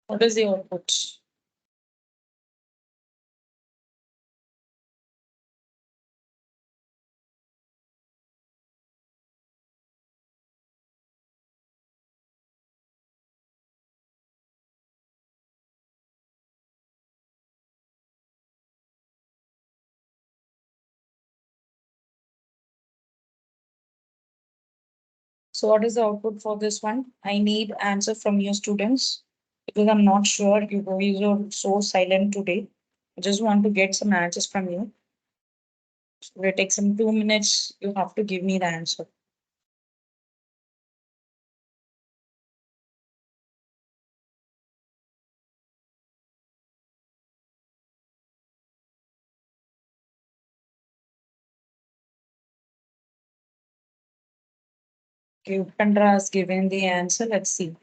What is the output? So what is the output for this one? I need answer from your students because I'm not sure. You guys are so silent today. I just want to get some answers from you. So it takes some 2 minutes. You have to give me the answer. Upandra has given the answer. Let's see.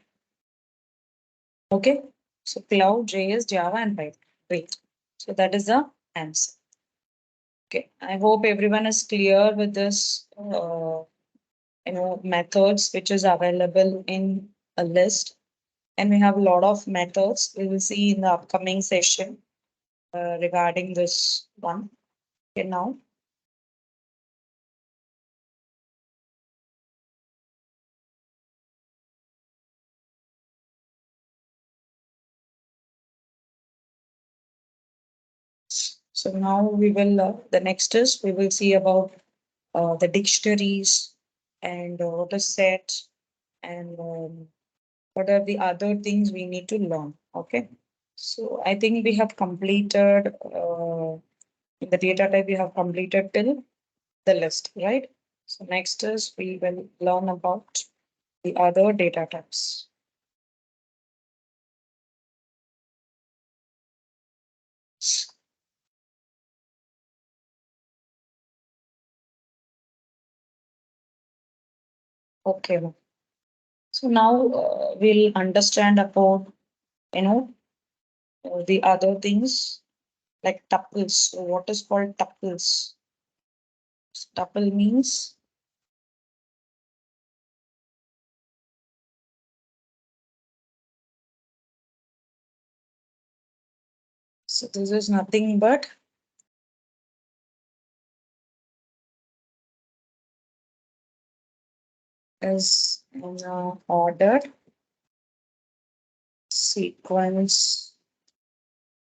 Okay. So Cloud, JS, Java, and Python. Great. So that is the answer. Okay. I hope everyone is clear with this, methods which is available in a list. And we have a lot of methods we will see in the upcoming session regarding this one. Okay, now. So now we will, the next is we will see about the dictionaries and what is set and what are the other things we need to learn. Okay. So I think we have completed in the data type, we have completed till the list, right? So next is we will learn about the other data types. Okay. So now we'll understand about, you know, the other things like tuples. So what is called tuples? Tuple means so this is nothing but is an ordered sequence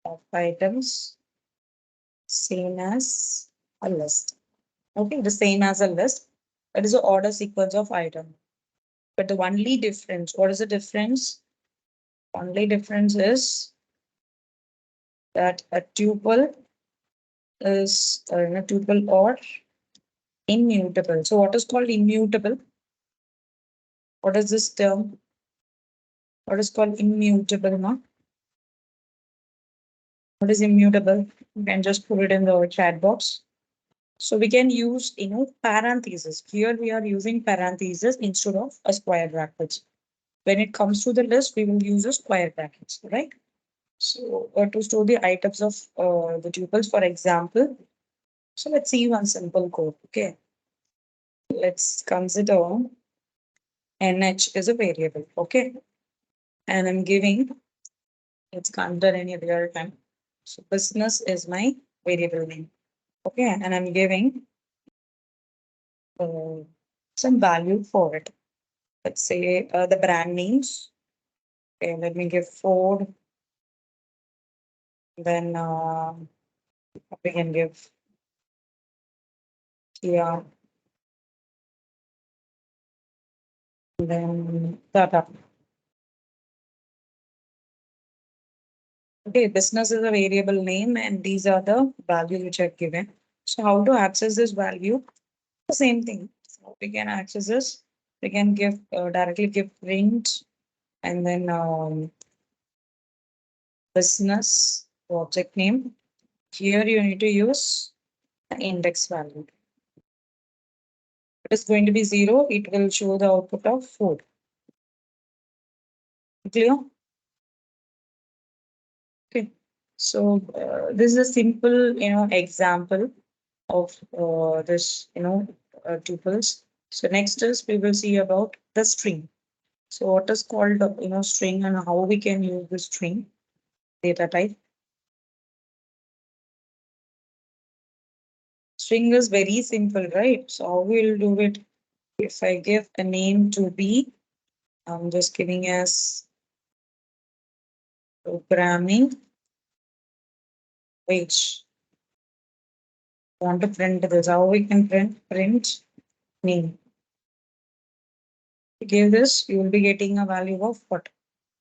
of items same as a list. Okay, the same as a list. It is an order sequence of item. But the only difference, what is the difference? Only difference is that a tuple is a tuple or immutable. So what is called immutable? What is this term? What is called immutable now? What is immutable? You can just put it in the chat box. So we can use, parentheses. Here we are using parentheses instead of a square brackets. When it comes to the list, we will use a square brackets, right? So to store the items of the tuples, for example. So let's see one simple code. Okay. Let's consider NH is a variable. Okay. And I'm giving, let's consider any real time. So business is my variable name. Okay. And I'm giving uh, some value for it. Let's say the brand names. Okay, let me give Ford. Then we can give Kia. Then Tata. Okay, business is a variable name, and these are the values which are given. So how to access this value? The same thing. So we can access this. We can give directly give print and then business object name. Here you need to use the index value. It is going to be 0. It will show the output of 4. Clear? Okay. So this is a simple, example of this, tuples. So next is we will see about the string. So what is called, string and how we can use the string data type. String is very simple, right? So how we'll do it? If I give a name to B, I'm just giving as programming wage. Want to print this? How we can print name? To give this, you will be getting a value of what?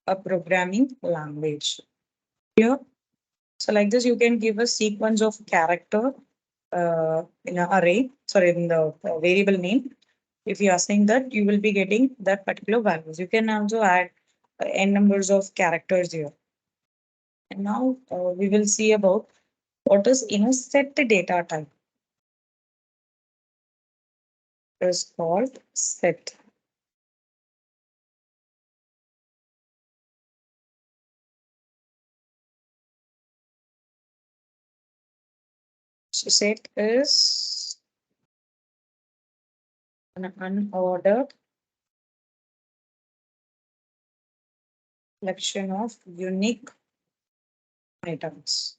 A programming language. Here, so like this, you can give a sequence of character in an array, sorry, in the variable name. If you are saying that, you will be getting that particular values. You can also add n numbers of characters here. And now we will see about what is set data type. It is called set. So set is an unordered collection of unique items.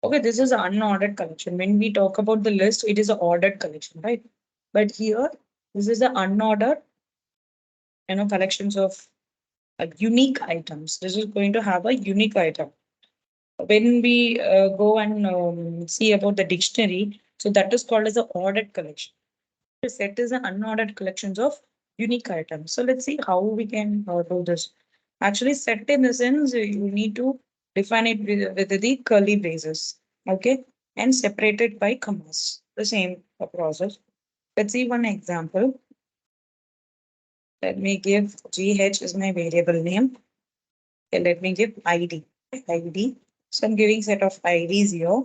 Okay, this is an unordered collection. When we talk about the list, it is an ordered collection, right? But here, this is the unordered, collections of unique items. This is going to have a unique item. When we go and see about the dictionary, so that is called as an ordered collection. The set is an unordered collections of unique items. So let's see how we can do this. Actually, set in the sense you need to define it with the curly braces, okay, and separate it by commas. The same process. Let's see one example. Let me give GH is my variable name. Okay, let me give ID. ID. So I'm giving set of IDs here.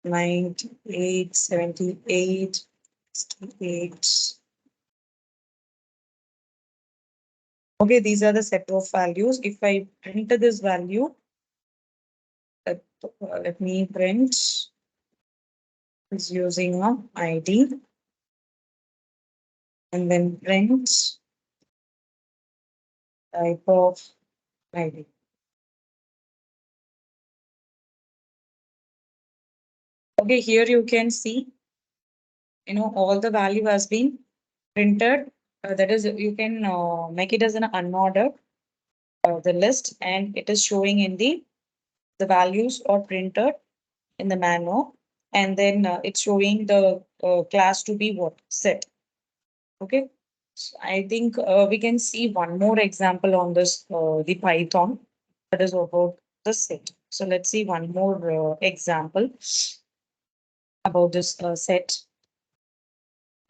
98, 78, 68. Okay, these are the set of values. If I enter this value, let me print is using a ID and then print type of ID. Okay, here you can see, all the value has been printed. That is, you can make it as an unordered the list, and it is showing in the values are printed in the manner, and then it's showing the class to be what set. Okay, so I think we can see one more example on this the Python, that is about the set. So let's see one more example about this set.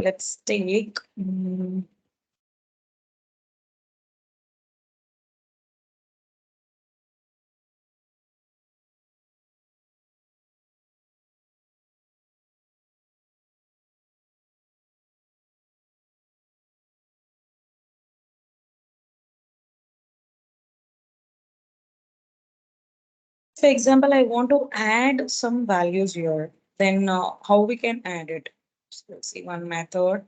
Let's take for example, I want to add some values here. Then how we can add it? So let's see one method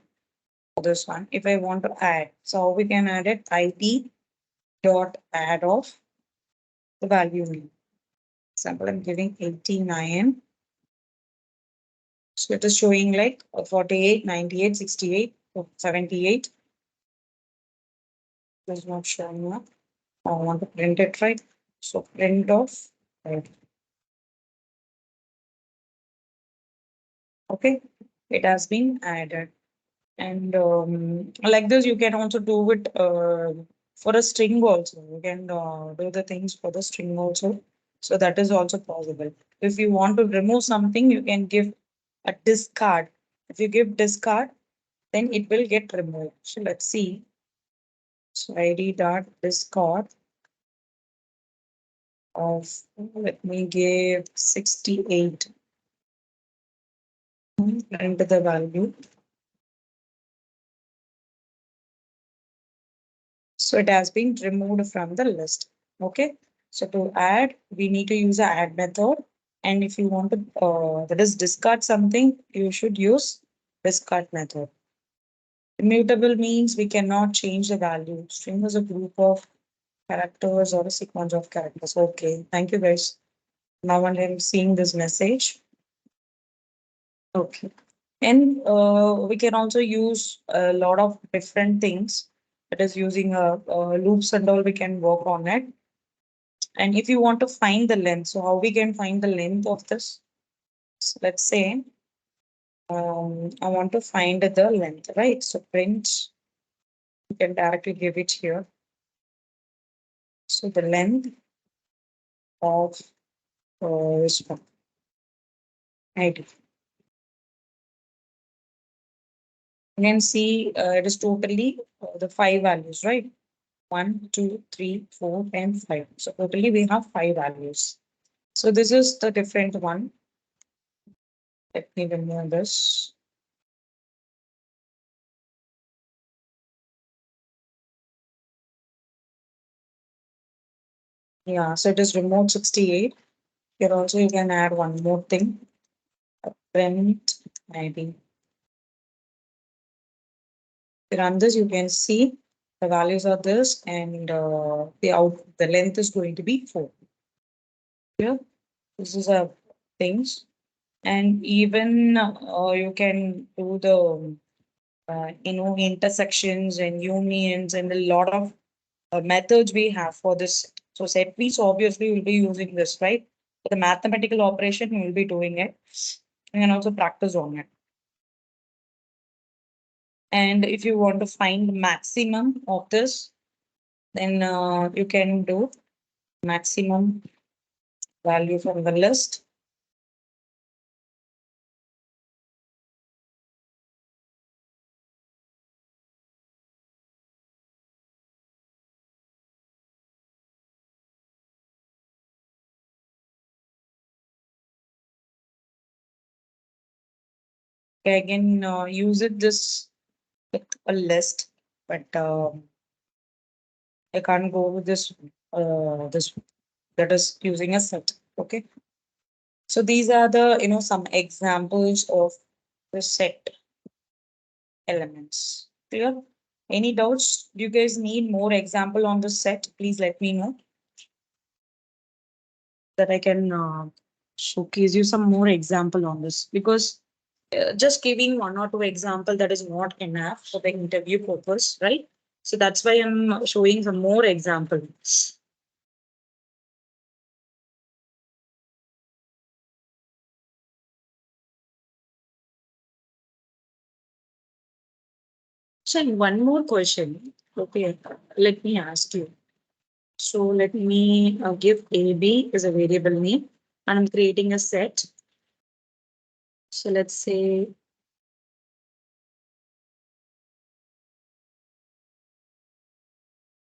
for this one. If I want to add, so how we can add it? IP dot add of the value name. Example, I'm giving 89. So it is showing like 48, 98, 68, 78. It is not showing up. I want to print it right. So print of right. Okay, it has been added. And like this, you can also do it for a string also. You can do the things for the string also. So that is also possible. If you want to remove something, you can give a discard. If you give discard, then it will get removed. So let's see. So id dot discard of, let me give 68. Enter the value. So it has been removed from the list. Okay. So to add, we need to use a add method. And if you want to, that is discard something, you should use discard method. Immutable means we cannot change the value. String is a group of characters or a sequence of characters. Okay. Thank you guys. Now I'm seeing this message. Okay. And we can also use a lot of different things. That is using loops and all, we can work on it. And if you want to find the length, so how we can find the length of this? So let's say I want to find the length, right? So print, you can directly give it here. So the length of this one, ID. You can see it is totally the 5 values, right? 1, 2, 3, 4, and 5. So totally we have 5 values. So this is the different one. Let me remove this. Yeah, so it is removed 68. Here also you can add one more thing. print ID. Run this, you can see the values are this, and the length is going to be 4. Here, this is a things, and even you can do the intersections and unions and a lot of methods we have for this. So set piece obviously will be using this, right? For the mathematical operation, we will be doing it and also practice on it. And if you want to find maximum of this, then you can do maximum value from the list. Again, use it this with a list, but I can't go with this that is using a set. Okay. So these are the some examples of the set elements. Clear? Any doubts? Do you guys need more example on the set? Please let me know that I can showcase you some more example on this, because just giving one or two example that is not enough for the interview purpose, right? So that's why I'm showing some more examples. So one more question. Okay, let me ask you. So let me give AB as a variable name, and I'm creating a set. So let's say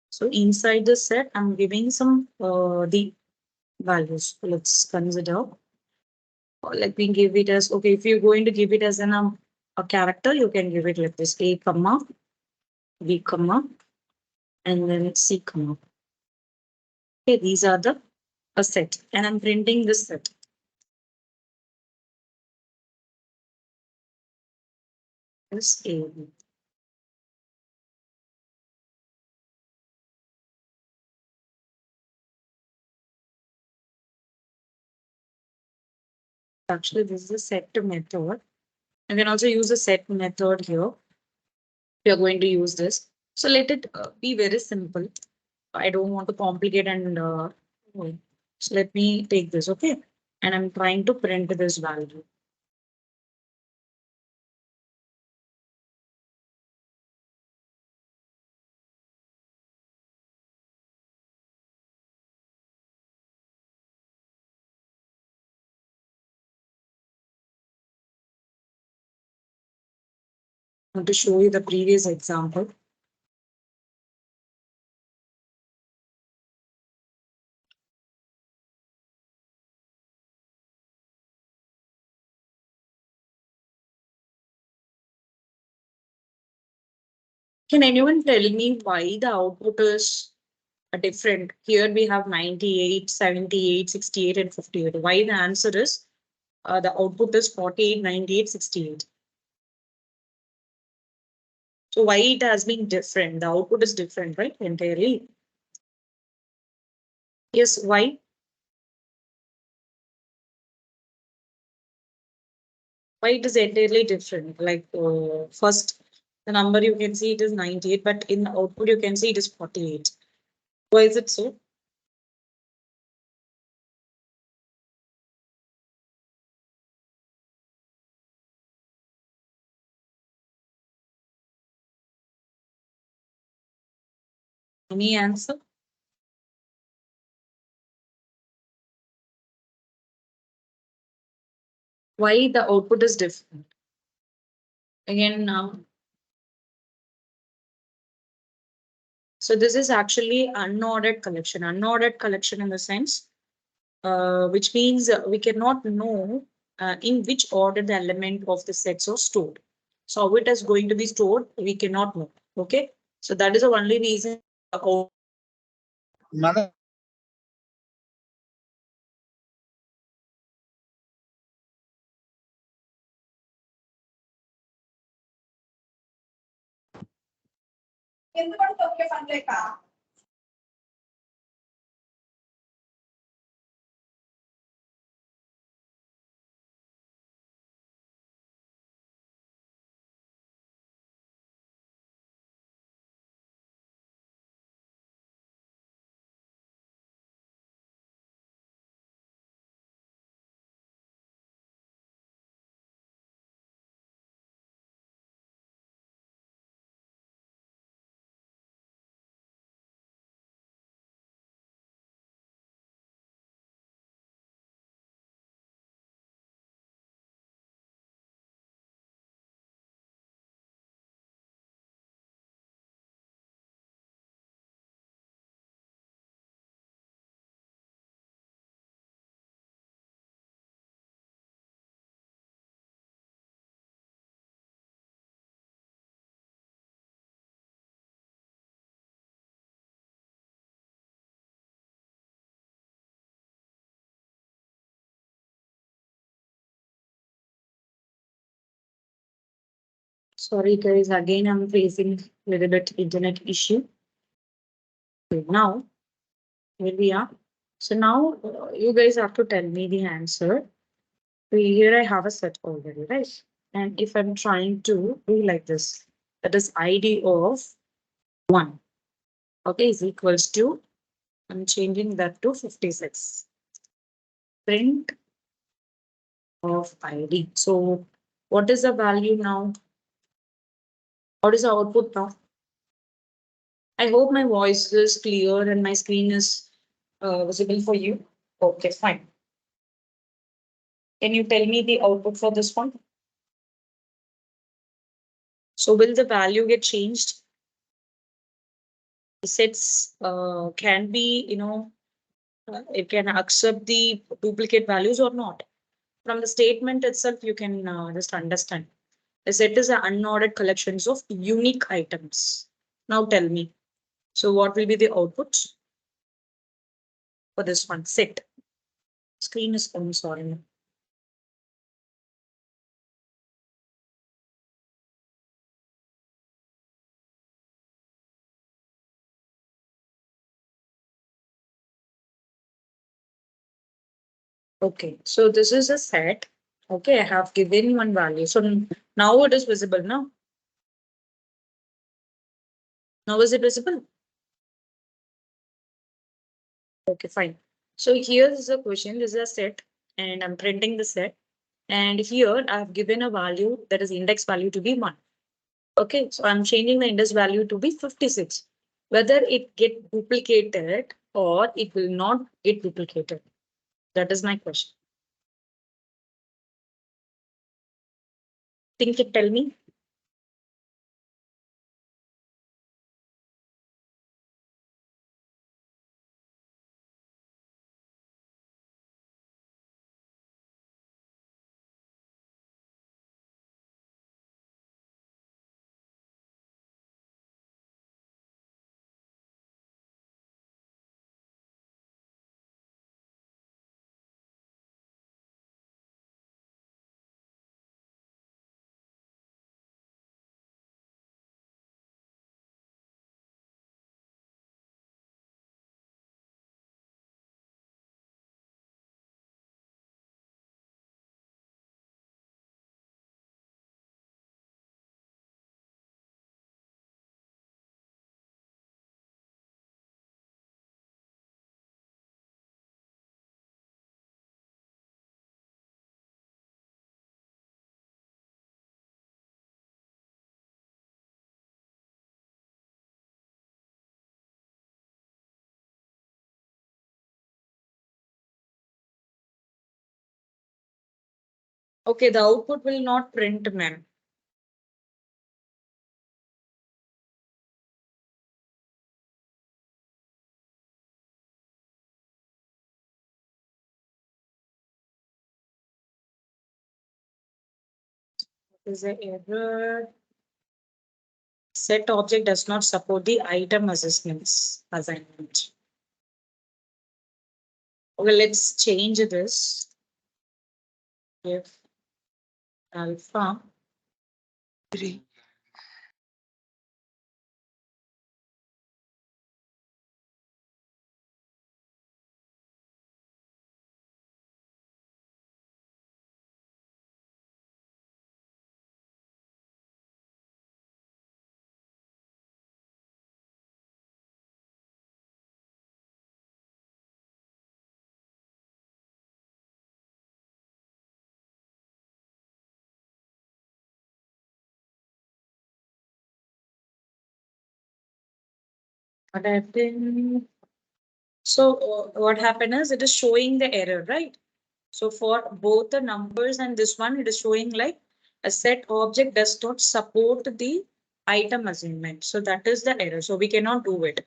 so inside the set, I'm giving some the values. So let's consider. Let me give it as okay. If you're going to give it as a character, you can give it like this: A comma B comma and then C comma. Okay, these are the a set, and I'm printing this set. This A. Actually, this is a set method. You can also use a set method here. We are going to use this. So let it be very simple. I don't want to complicate and so let me take this, okay? And I'm trying to print this value. I want to show you the previous example. Can anyone tell me why the output is different? Here we have 98, 78, 68, and 58. Why the answer is the output is 48, 98, 68. So why it has been different? The output is different, right? Entirely. Yes, why? Why it is entirely different? Like first, the number you can see it is 98, but in the output you can see it is 48. Why is it so? Any answer? Why the output is different? Again, so this is actually unordered collection. Unordered collection in the sense, which means we cannot know in which order the element of the sets are stored. So how it is going to be stored, we cannot know. Okay. So that is the only reason. Mother Sorry guys, again I'm facing a little bit internet issue. Okay, now here we are. So now you guys have to tell me the answer. So here I have a set already, right? And if I'm trying to do like this, that is ID of 1, okay, is equals to, I'm changing that to 56. Print of ID. So what is the value now? What is the output now? I hope my voice is clear and my screen is visible for you. Okay, fine. Can you tell me the output for this one? So will the value get changed? The sets can be, it can accept the duplicate values or not. From the statement itself, you can just understand. The set is an unordered collections of unique items. Now tell me. So what will be the output for this one? Set. Screen is on, sorry. Okay, so this is a set. Okay, I have given one value. So now it is visible now. Now is it visible? Okay, fine. So here is a question. This is a set, and I'm printing the set. And here I have given a value that is index value to be 1. Okay, so I'm changing the index value to be 56. Whether it get duplicated or it will not get duplicated. That is my question. Think it, tell me. Okay, the output will not print, ma'am. Is an error. Set object does not support the item assessments assignment. Okay, let's change this. If alpha What happened? So what happened is it is showing the error, right? So for both the numbers and this one, it is showing like a set object does not support the item assignment. So that is the error. So we cannot do it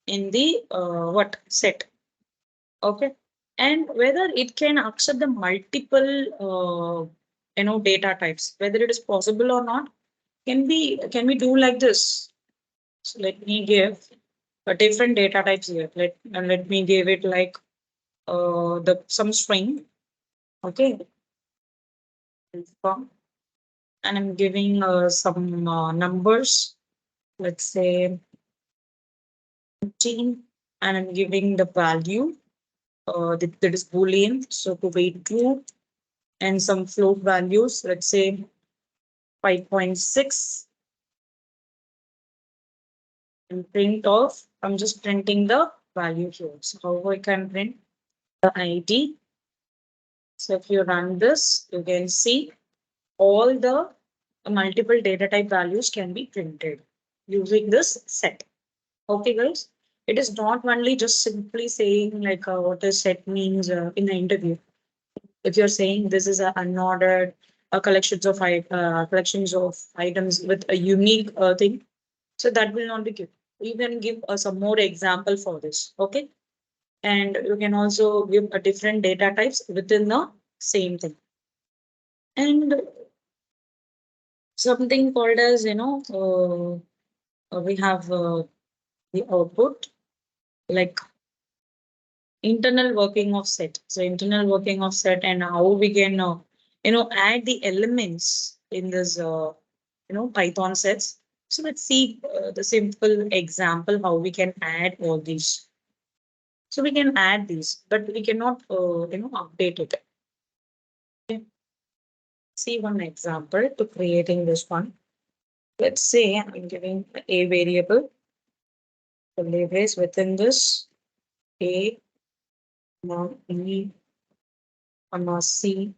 in the what set. Okay. And whether it can accept the multiple data types, whether it is possible or not, can we do like this? So let me give a different data types here. Let me give it like the some string. Okay. And I'm giving some numbers, let's say 15, and I'm giving the value that is boolean, so to be true, and some float values, let's say 5.6, and print off. I'm just printing the value here. So how I can print the ID. So if you run this, you can see all the multiple data type values can be printed using this set. Okay, guys. It is not only just simply saying like what a set means in the interview. If you're saying this is a unordered collections of items with a unique thing, so that will not be good. You can give some more example for this. Okay, and you can also give a different data types within the same thing. And something called as we have the output like internal working of set. So internal working of set and how we can add the elements in this Python sets. So let's see the simple example how we can add all these. So we can add these, but we cannot update it. Okay. See one example to creating this one. Let's say I'm giving a variable. The leverage within this a comma e comma c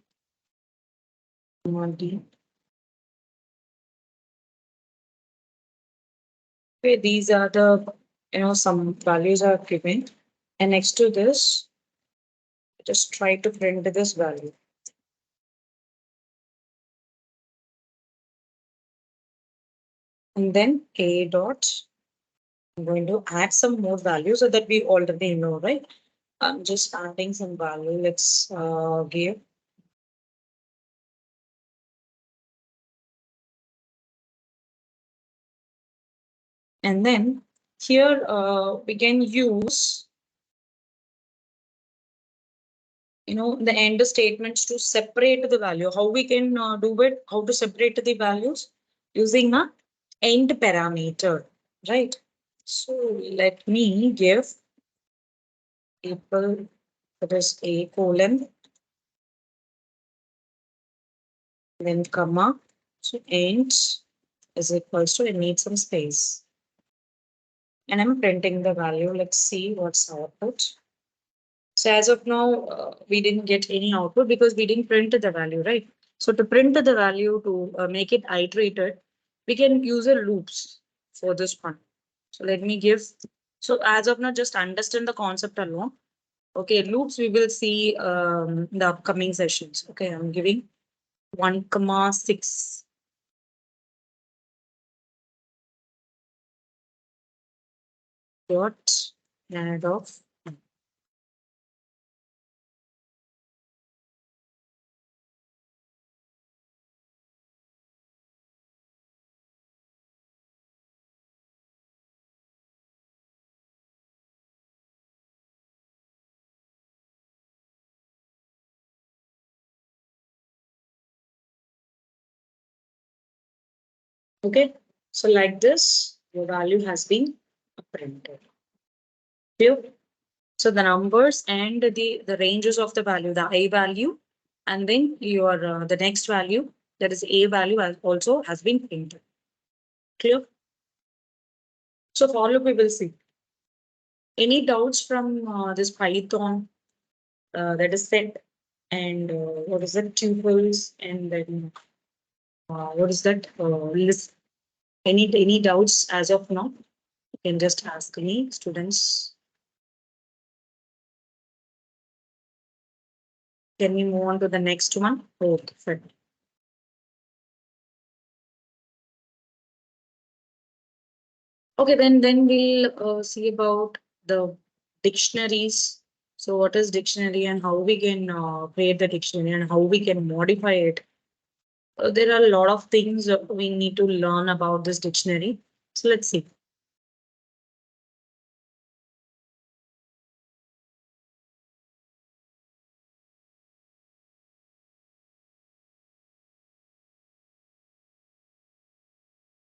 comma d. Okay, these are the some values are given, and next to this, just try to print this value, and then a dot. I'm going to add some more values so that we already know, right? I'm just adding some value. Let's give, and then here we can use the end statements to separate the value. How we can do it? How to separate the values using a end parameter, right? So let me give people, that is a colon, then comma. So end is equals to, it needs some space. And I'm printing the value. Let's see what's output. So as of now, we didn't get any output because we didn't print the value, right? So to print the value, to make it iterated, we can use a loops for this one. So let me give. So as of now, just understand the concept alone. Okay, loops we will see in the upcoming sessions. Okay, I'm giving 1,6 dot add of. Okay, so like this, your value has been printed. Clear? So the numbers and the ranges of the value, the a value, and then your the next value, that is a value, also has been printed. Clear? So follow we will see. Any doubts from this Python that is set, and what is that tuples, and then what is that list? Any doubts as of now? You can just ask me, students. Can we move on to the next one? Okay, fine. Okay, then we'll see about the dictionaries. So what is dictionary and how we can create the dictionary and how we can modify it. There are a lot of things we need to learn about this dictionary. So let's see.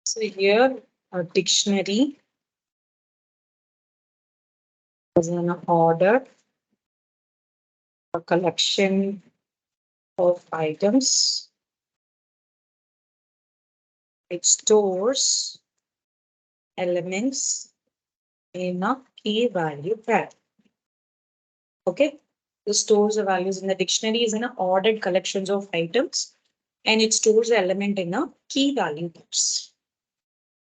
So here a dictionary is an order, a collection of items. It stores elements in a key value pair. Okay. The stores the values in the dictionary is in a ordered collections of items and it stores the element in a key value pairs.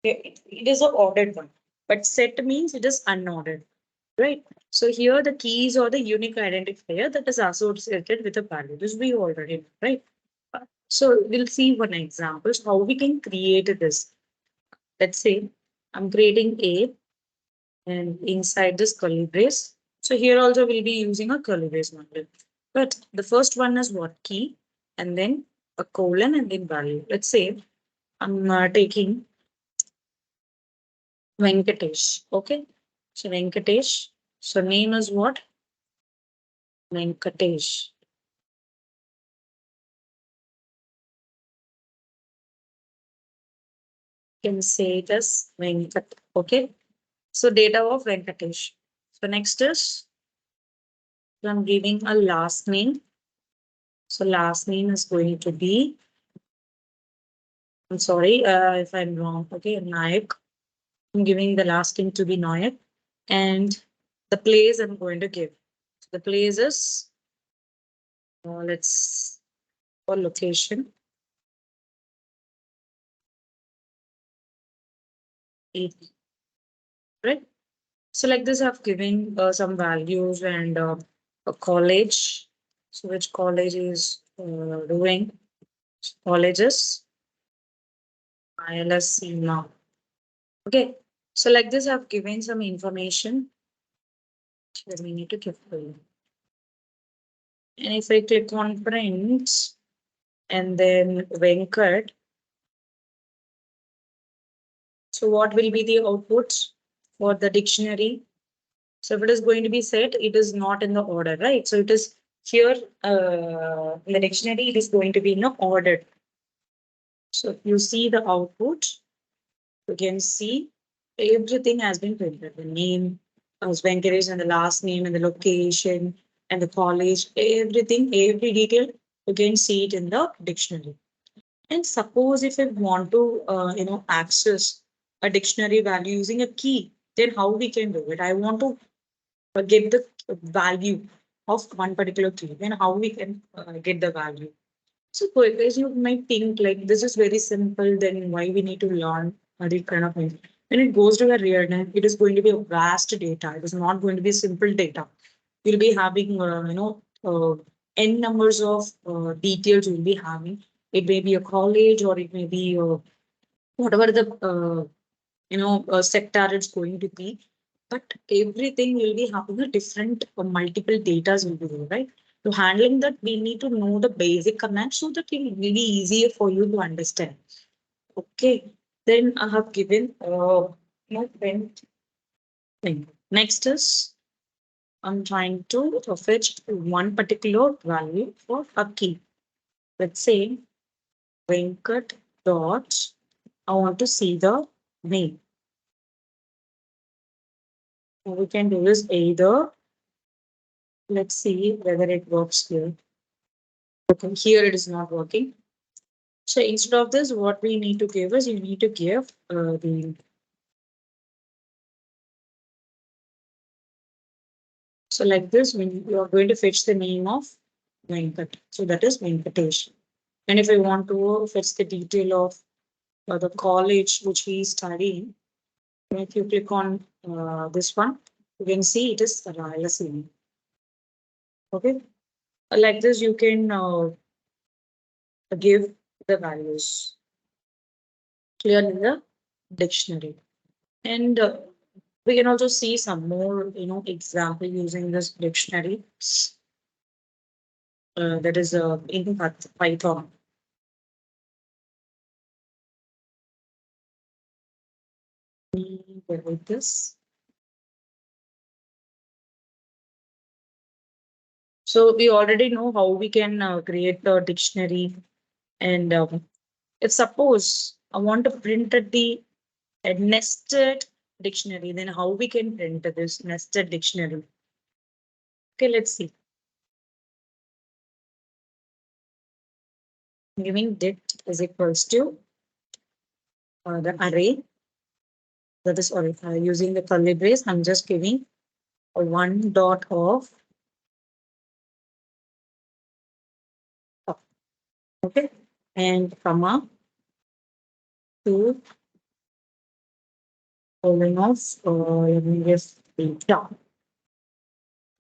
Okay. It is an ordered one, but set means it is unordered, right? So here the keys or the unique identifier that is associated with a value. This we already know, right? So we'll see one example how we can create this. Let's say I'm creating A and inside this curly brace. So here also we'll be using a curly brace model. But the first one is what key and then a colon and then value. Let's say I'm taking Venkatesh. Okay. So Venkatesh. So name is what? Venkatesh. You can say it as Venkat. Okay. So data of Venkatesh. So next is I'm giving a last name. So last name is going to be, I'm sorry if I'm wrong. Okay, Nayak. I'm giving the last name to be Nayak. And the place I'm going to give. The place is, let's, for location, AP, right? So like this, I've given some values and a college. So which college is doing colleges, Rayalaseema. Okay. So like this, I've given some information that we need to give for you. And if I click on print and then Venkat, so what will be the output for the dictionary? So if it is going to be set, it is not in the order, right? So it is here in the dictionary, it is going to be in the order. So if you see the output, you can see everything has been printed. The name as Venkatesh and the last name and the location and the college, everything, every detail, you can see it in the dictionary. And suppose if I want to, access a dictionary value using a key, then how we can do it? I want to get the value of one particular key, then how we can get the value. So, as you might think like this is very simple, then why we need to learn these kind of things? When it goes to a real time, it is going to be a vast data. It is not going to be simple data. You'll be having, n numbers of details you'll be having. It may be a college or it may be whatever the sector it's going to be. But everything will be having a different multiple datas will be there, right? To handling that, we need to know the basic command so that it will be easier for you to understand. Okay. Then I have given when thing. Next is I'm trying to fetch one particular value for a key. Let's say Venkat dot. I want to see the name. We can do this either. Let's see whether it works here. Okay, here it is not working. So instead of this, what we need to give is you need to give the. So like this, when you are going to fetch the name of Venkat. So that is Venkatesh. And if I want to fetch the detail of the college which he is studying, If you click on this one, you can see it is Rayalaseema. Okay. Like this, you can give the values clearly in the dictionary. And we can also see some more, example using this dictionary. That is in Python. With this. So we already know how we can create a dictionary. And if suppose I want to print a nested dictionary, then how we can print this nested dictionary? Okay, let's see. Giving dict is equals to the array. That is, sorry, using the curly brace, I'm just giving a one dot of up, okay, and comma two colon of let me just data,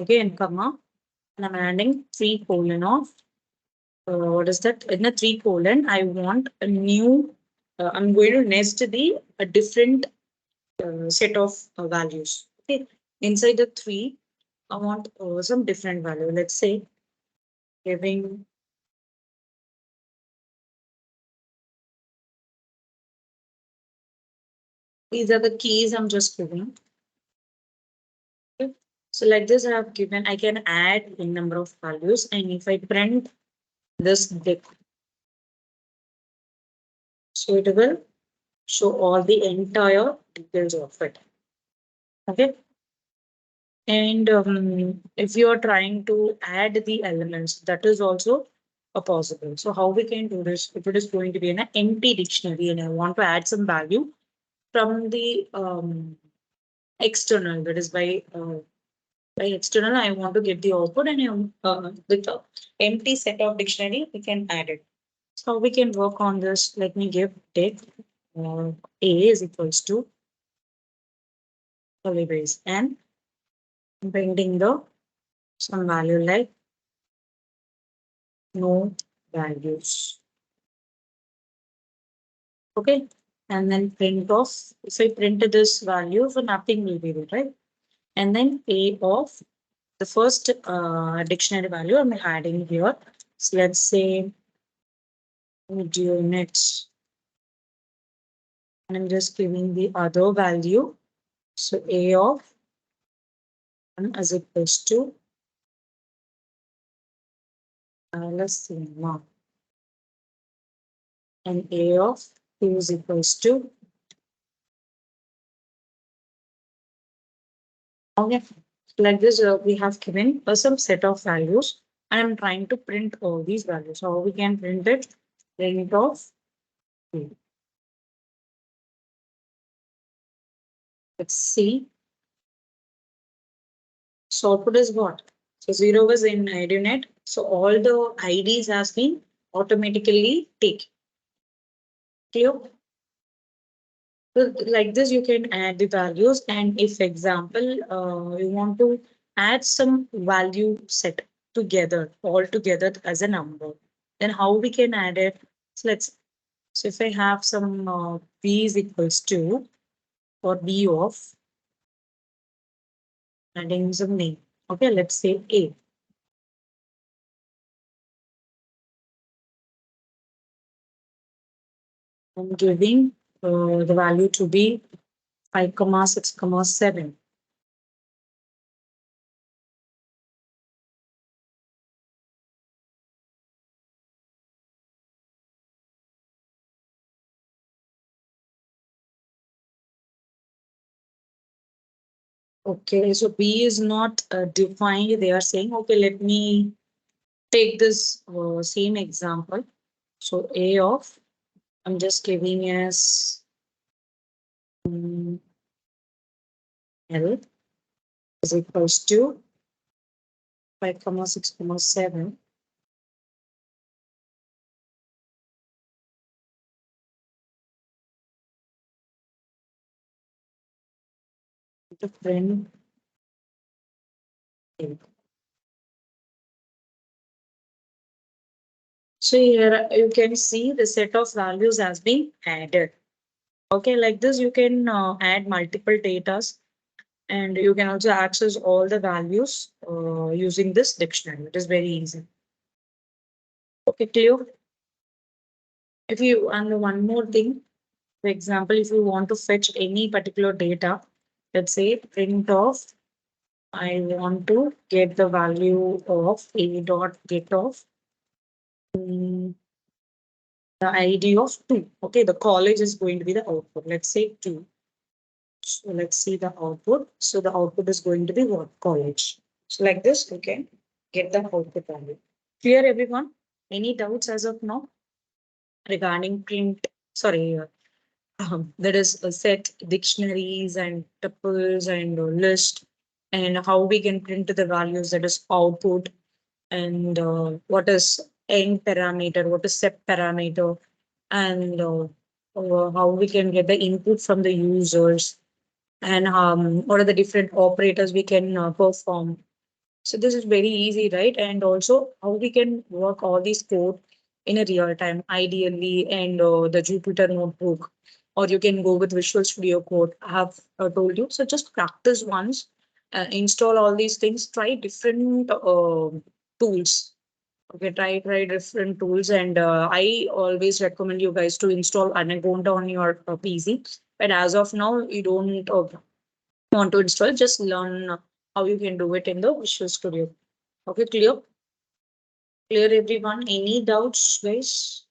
okay, and comma, and I'm adding three colon of what is that? In a three colon, I want a new. I'm going to nest a different set of values. Okay, inside the three, I want some different value. Let's say giving these are the keys I'm just giving. Okay. So like this, I have given, I can add a number of values. And if I print this dict, so it will show all the entire details of it. Okay. And if you are trying to add the elements, that is also a possible. So how we can do this? If it is going to be in an empty dictionary and I want to add some value from the external, that is by external, I want to get the output and with the empty set of dictionary, we can add it. So we can work on this. Let me give dict A is equals to curly brace and printing the some value like no values. Okay. And then print off. If I print this value, so nothing will be there, right? And then A of the first dictionary value I'm adding here. So let's say units. And I'm just giving the other value. So A of 1 is equals to let's see now. And A of 2 is equals to okay. Like this, we have given some set of values, and I'm trying to print all these values. So we can print it, print of two. Let's see. So output is what? So 0 was in IDNet. So all the IDs has been automatically taken. Clear? So like this, you can add the values. And if example, you want to add some value set together, all together as a number, then how we can add it? So let's, so if I have some B is equals to or B of adding some name. Okay, let's say A. I'm giving the value to be 5 comma 6 comma 7. Okay, so B is not defined. They are saying, okay, let me take this same example. So A of, I'm just giving as L is equals to 5 comma 6 comma 7. to print. So here you can see the set of values has been added. Okay, like this you can add multiple datas, and you can also access all the values using this dictionary. It is very easy. Okay, clear? If you, and one more thing, for example, if you want to fetch any particular data, let's say print of, I want to get the value of a dot get of the ID of 2. Okay, the college is going to be the output. Let's say 2. So let's see the output. So the output is going to be what? College. So like this, you can get the output value. Clear, everyone? Any doubts as of now regarding print? Sorry, that is set dictionaries and tuples and list, and how we can print the values, that is output, and what is end parameter, what is set parameter, and how we can get the input from the users, and what are the different operators we can perform. So this is very easy, right? And also how we can work all these code in a real time, ideally, and the Jupyter notebook, or you can go with Visual Studio Code. I have told you. So just practice once, install all these things, try different tools. Okay, try different tools, and I always recommend you guys to install Anaconda on your PC. But as of now, you don't want to install, just learn how you can do it in the Visual Studio. Okay, clear? Clear, everyone? Any doubts, guys?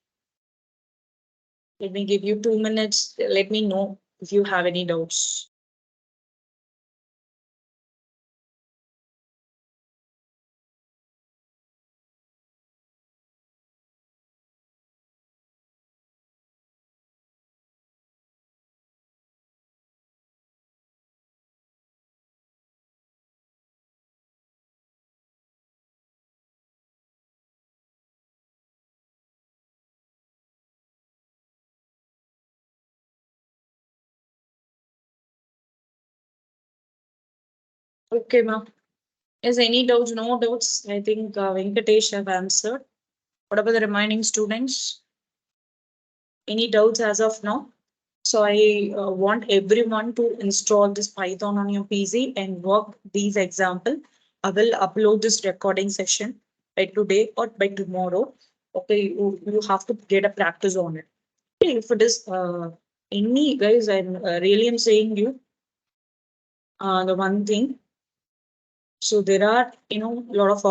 Let me give you 2 minutes. Let me know if you have any doubts. Okay, ma'am. Is any doubts? No doubts. I think Venkatesh have answered. What about the remaining students? Any doubts as of now? So I want everyone to install this Python on your PC and work these example. I will upload this recording session by today or by tomorrow. Okay, you have to get a practice on it. Okay, if it is any guys, I'm really am saying you the one thing. So there are a lot of